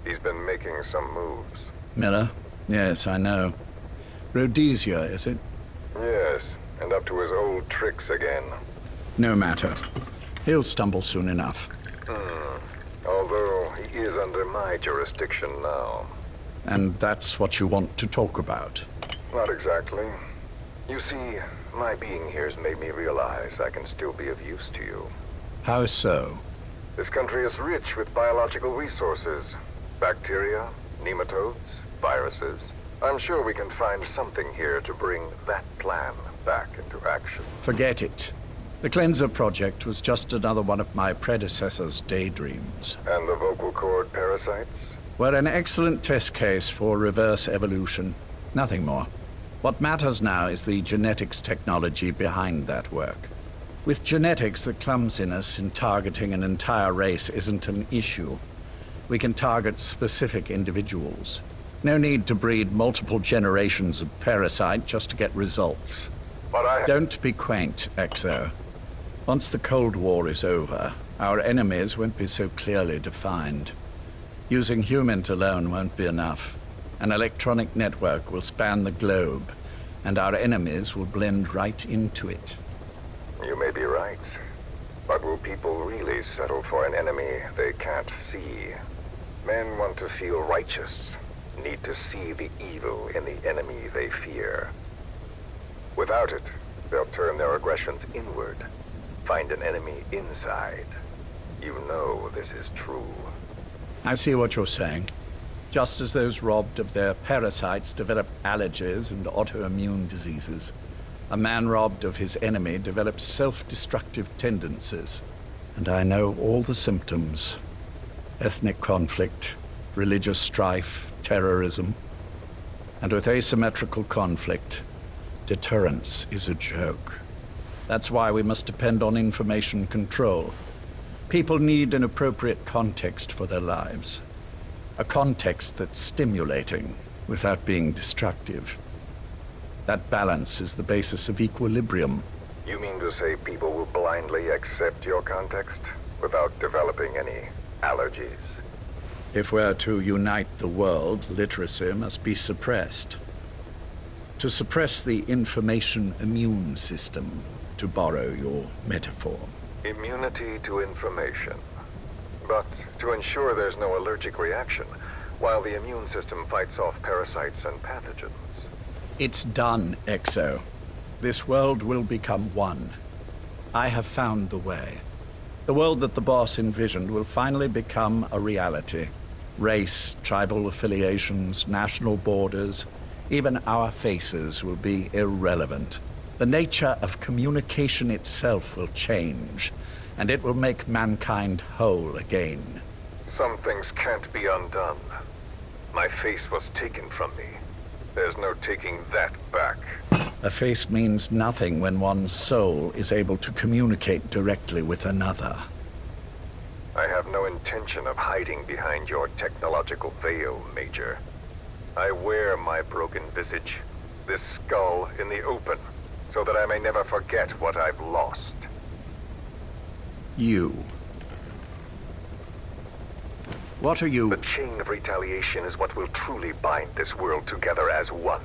[SPEAKER 20] He's been making some moves.
[SPEAKER 16] Miller? Yes, I know. Rhodesia, is it?
[SPEAKER 20] Yes, and up to his old tricks again.
[SPEAKER 16] No matter. He'll stumble soon enough.
[SPEAKER 20] Although he is under my jurisdiction now.
[SPEAKER 16] And that's what you want to talk about?
[SPEAKER 20] Not exactly. You see, my being here's made me realize I can still be of use to you.
[SPEAKER 16] How so?
[SPEAKER 20] This country is rich with biological resources. Bacteria, nematodes, viruses. I'm sure we can find something here to bring that plan back into action.
[SPEAKER 16] Forget it. The Cleanser Project was just another one of my predecessor's daydreams.
[SPEAKER 20] And the vocal cord parasites?
[SPEAKER 16] Were an excellent test case for reverse evolution. Nothing more. What matters now is the genetics technology behind that work. With genetics, the clumsiness in targeting an entire race isn't an issue. We can target specific individuals. No need to breed multiple generations of parasite just to get results.
[SPEAKER 20] But
[SPEAKER 16] Don't be quaint, Exo. Once the Cold War is over, our enemies won't be so clearly defined. Using humans alone won't be enough. An electronic network will span the globe, and our enemies will blend right into it.
[SPEAKER 20] You may be right. But will people really settle for an enemy they can't see? Men want to feel righteous, need to see the evil in the enemy they fear. Without it, they'll turn their aggressions inward, find an enemy inside. You know this is true.
[SPEAKER 16] I see what you're saying. Just as those robbed of their parasites develop allergies and autoimmune diseases, a man robbed of his enemy develops self-destructive tendencies. And I know all the symptoms. Ethnic conflict, religious strife, terrorism. And with asymmetrical conflict, deterrence is a joke. That's why we must depend on information control. People need an appropriate context for their lives. A context that's stimulating without being destructive. That balance is the basis of equilibrium.
[SPEAKER 20] You mean to say people will blindly accept your context without developing any allergies?
[SPEAKER 16] If we're to unite the world, literacy must be suppressed. To suppress the information immune system, to borrow your metaphor.
[SPEAKER 20] Immunity to information. But to ensure there's no allergic reaction, while the immune system fights off parasites and pathogens.
[SPEAKER 16] It's done, Exo. This world will become one. I have found the way. The world that the boss envisioned will finally become a reality. Race, tribal affiliations, national borders, even our faces will be irrelevant. The nature of communication itself will change, and it will make mankind whole again.
[SPEAKER 20] Some things can't be undone. My face was taken from me. There's no taking that back.
[SPEAKER 16] A face means nothing when one's soul is able to communicate directly with another.
[SPEAKER 20] I have no intention of hiding behind your technological veil, Major. I wear my broken visage, this skull, in the open, so that I may never forget what I've lost.
[SPEAKER 16] You. What are you?
[SPEAKER 20] The chain of retaliation is what will truly bind this world together as one.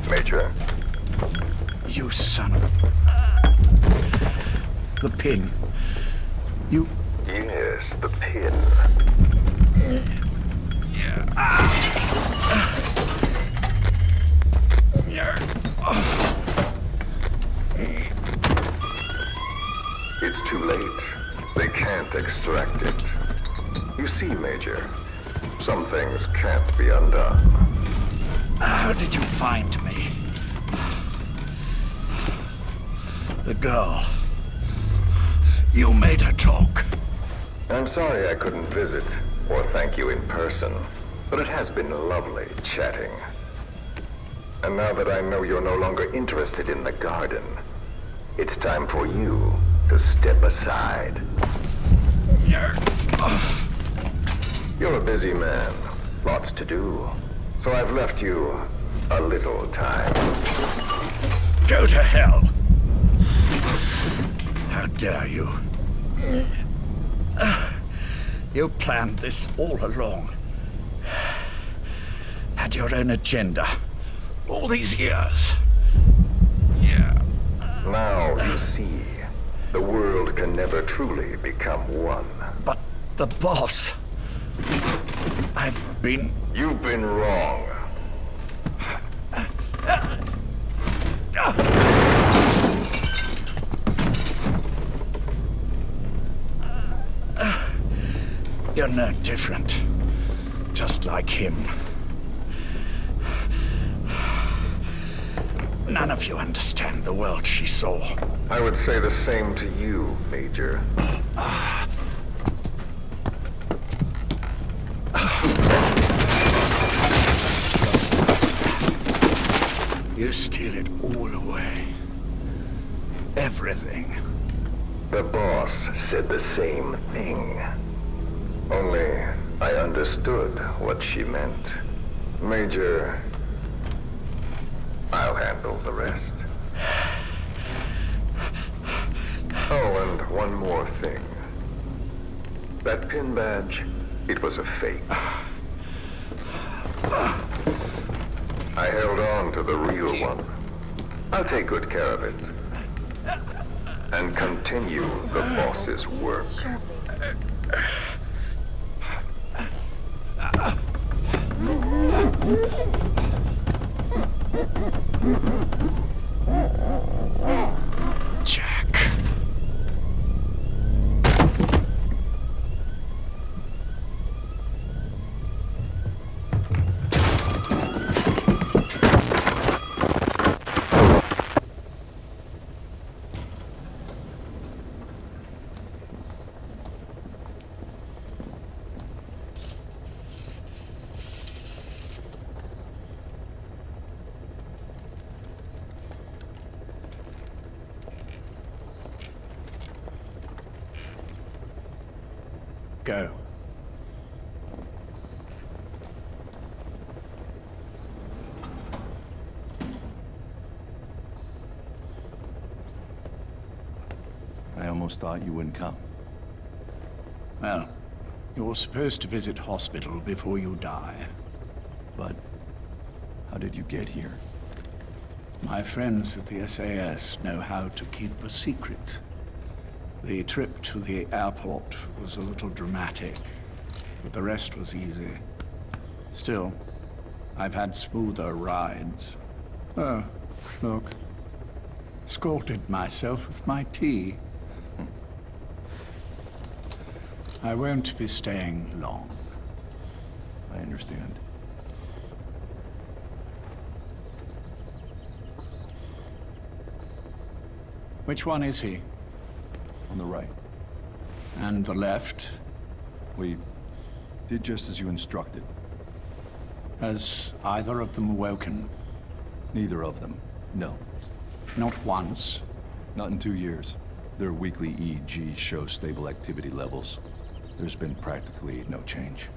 [SPEAKER 20] Major?
[SPEAKER 16] You son of a... The pin. You...
[SPEAKER 20] Yes, the pin. It's too late. They can't extract it. You see, Major, some things can't be undone.
[SPEAKER 16] How did you find me? The girl. You made her talk.
[SPEAKER 20] I'm sorry I couldn't visit or thank you in person, but it has been lovely chatting. And now that I know you're no longer interested in the garden, it's time for you to step aside. You're a busy man, lots to do, so I've left you a little time.
[SPEAKER 16] Go to hell! How dare you? You planned this all along. Had your own agenda. All these years.
[SPEAKER 20] Now you see, the world can never truly become one.
[SPEAKER 16] But the boss...
[SPEAKER 20] You've been wrong.
[SPEAKER 16] You're no different. Just like him. None of you understand the world she saw.
[SPEAKER 20] I would say the same to you, Major.
[SPEAKER 16] You steal it all away. Everything.
[SPEAKER 20] The boss said the same thing. Only I understood what she meant. Major, I'll handle the rest. Oh, and one more thing. That pin badge, it was a fake. I held on to the real one. I'll take good care of it. And continue the boss's work.
[SPEAKER 16] Jack. Go.
[SPEAKER 21] almost thought you wouldn't come.
[SPEAKER 16] Well, you're supposed to visit hospital before you die.
[SPEAKER 21] But how did you get here?
[SPEAKER 16] My friends at the SAS know how to keep a secret. The trip to the airport was a little dramatic, but the rest was easy. Still, I've had smoother rides. Oh, look. Scalded myself with my tea. I won't be staying long.
[SPEAKER 21] I understand.
[SPEAKER 16] Which one is he?
[SPEAKER 21] On the right.
[SPEAKER 16] And the left?
[SPEAKER 21] We did just as you instructed.
[SPEAKER 16] Has either of them awoken?
[SPEAKER 21] Neither of them, no.
[SPEAKER 16] Not once?
[SPEAKER 21] Not in 2 years. Their weekly EEGs show stable activity levels. There's been practically no change.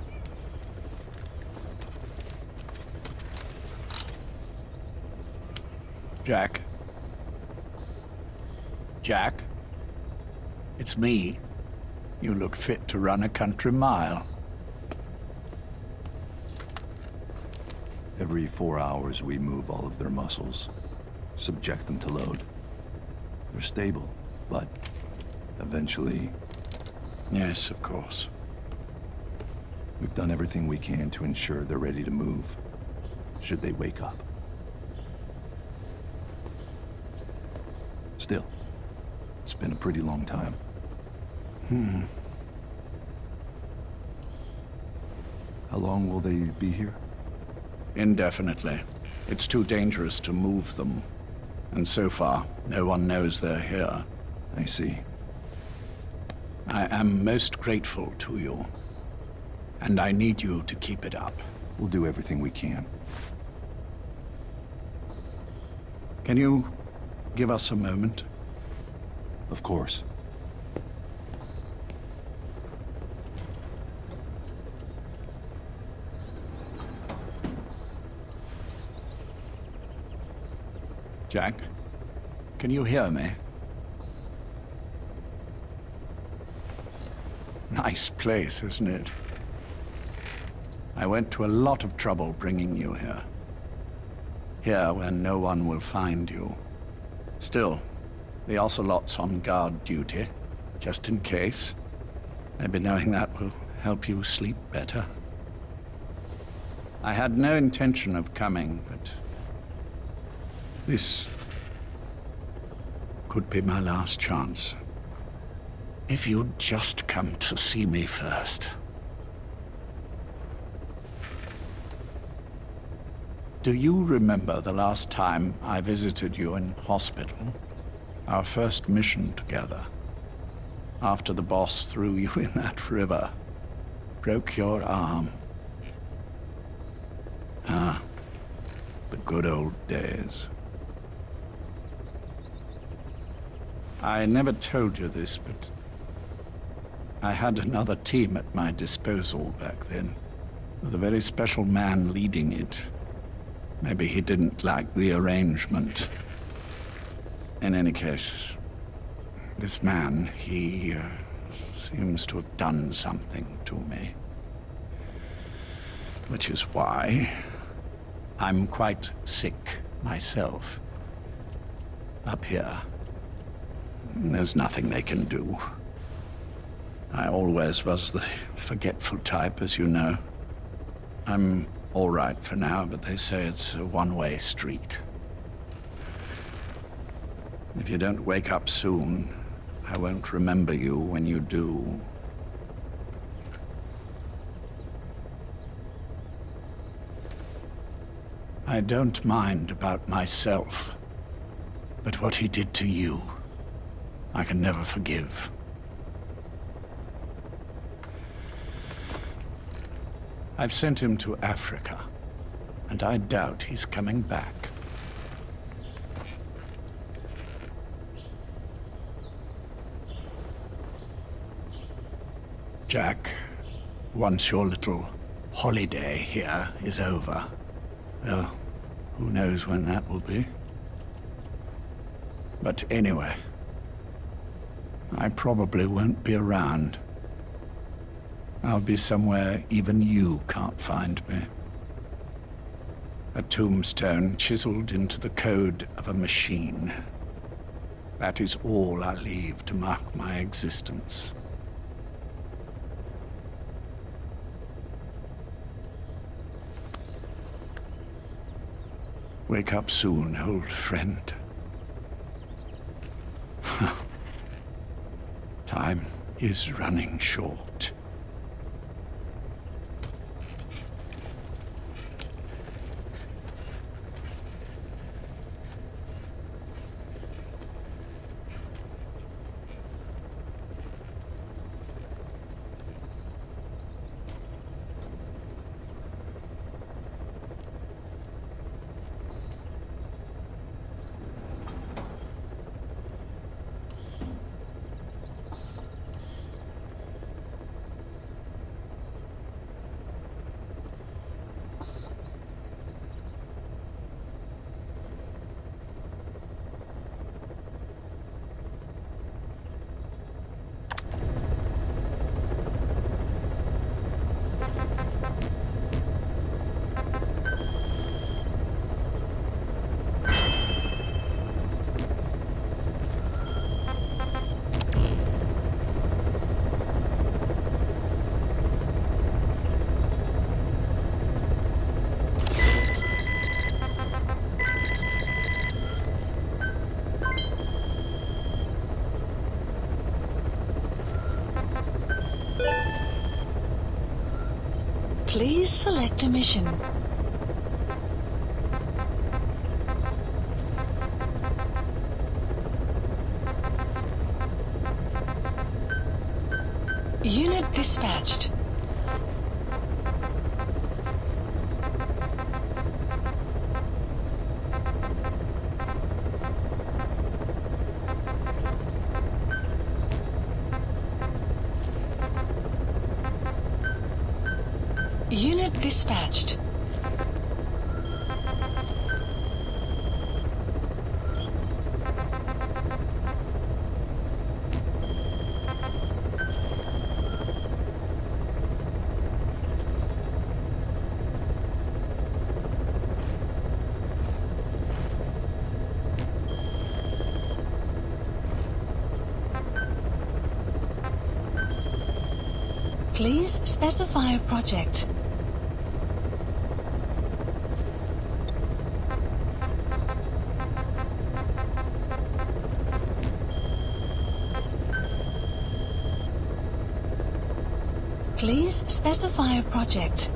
[SPEAKER 16] Jack? Jack? It's me. You look fit to run a country mile.
[SPEAKER 21] Every 4 hours, we move all of their muscles, subject them to load. They're stable, but eventually...
[SPEAKER 16] Yes, of course.
[SPEAKER 21] We've done everything we can to ensure they're ready to move, should they wake up. Still, it's been a pretty long time. How long will they be here?
[SPEAKER 16] Indefinitely. It's too dangerous to move them. And so far, no one knows they're here.
[SPEAKER 21] I see.
[SPEAKER 16] I am most grateful to you. And I need you to keep it up.
[SPEAKER 21] We'll do everything we can.
[SPEAKER 16] Can you give us a moment?
[SPEAKER 21] Of course.
[SPEAKER 16] Jack, can you hear me? Nice place, isn't it? I went to a lot of trouble bringing you here. Here where no one will find you. Still, the Ocelot's on guard duty, just in case. Maybe knowing that will help you sleep better. I had no intention of coming, but this could be my last chance. If you'd just come to see me first. Do you remember the last time I visited you in hospital? Our first mission together. After the boss threw you in that river. Broke your arm. Ah, the good old days. I never told you this, but I had another team at my disposal back then, with a very special man leading it. Maybe he didn't like the arrangement. In any case, this man, he seems to have done something to me. Which is why I'm quite sick myself. Up here. There's nothing they can do. I always was the forgetful type, as you know. I'm all right for now, but they say it's a one-way street. If you don't wake up soon, I won't remember you when you do. I don't mind about myself, but what he did to you, I can never forgive. I've sent him to Africa, and I doubt he's coming back. Jack, once your little holiday here is over, well, who knows when that will be? But anyway, I probably won't be around. I'll be somewhere even you can't find me. A tombstone chiseled into the code of a machine. That is all I leave to mark my existence. Wake up soon, old friend. Time is running short.
[SPEAKER 1] Please select a mission. Unit dispatched. Unit dispatched. Please specify a project. Please specify a project.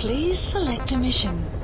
[SPEAKER 1] Please select a mission.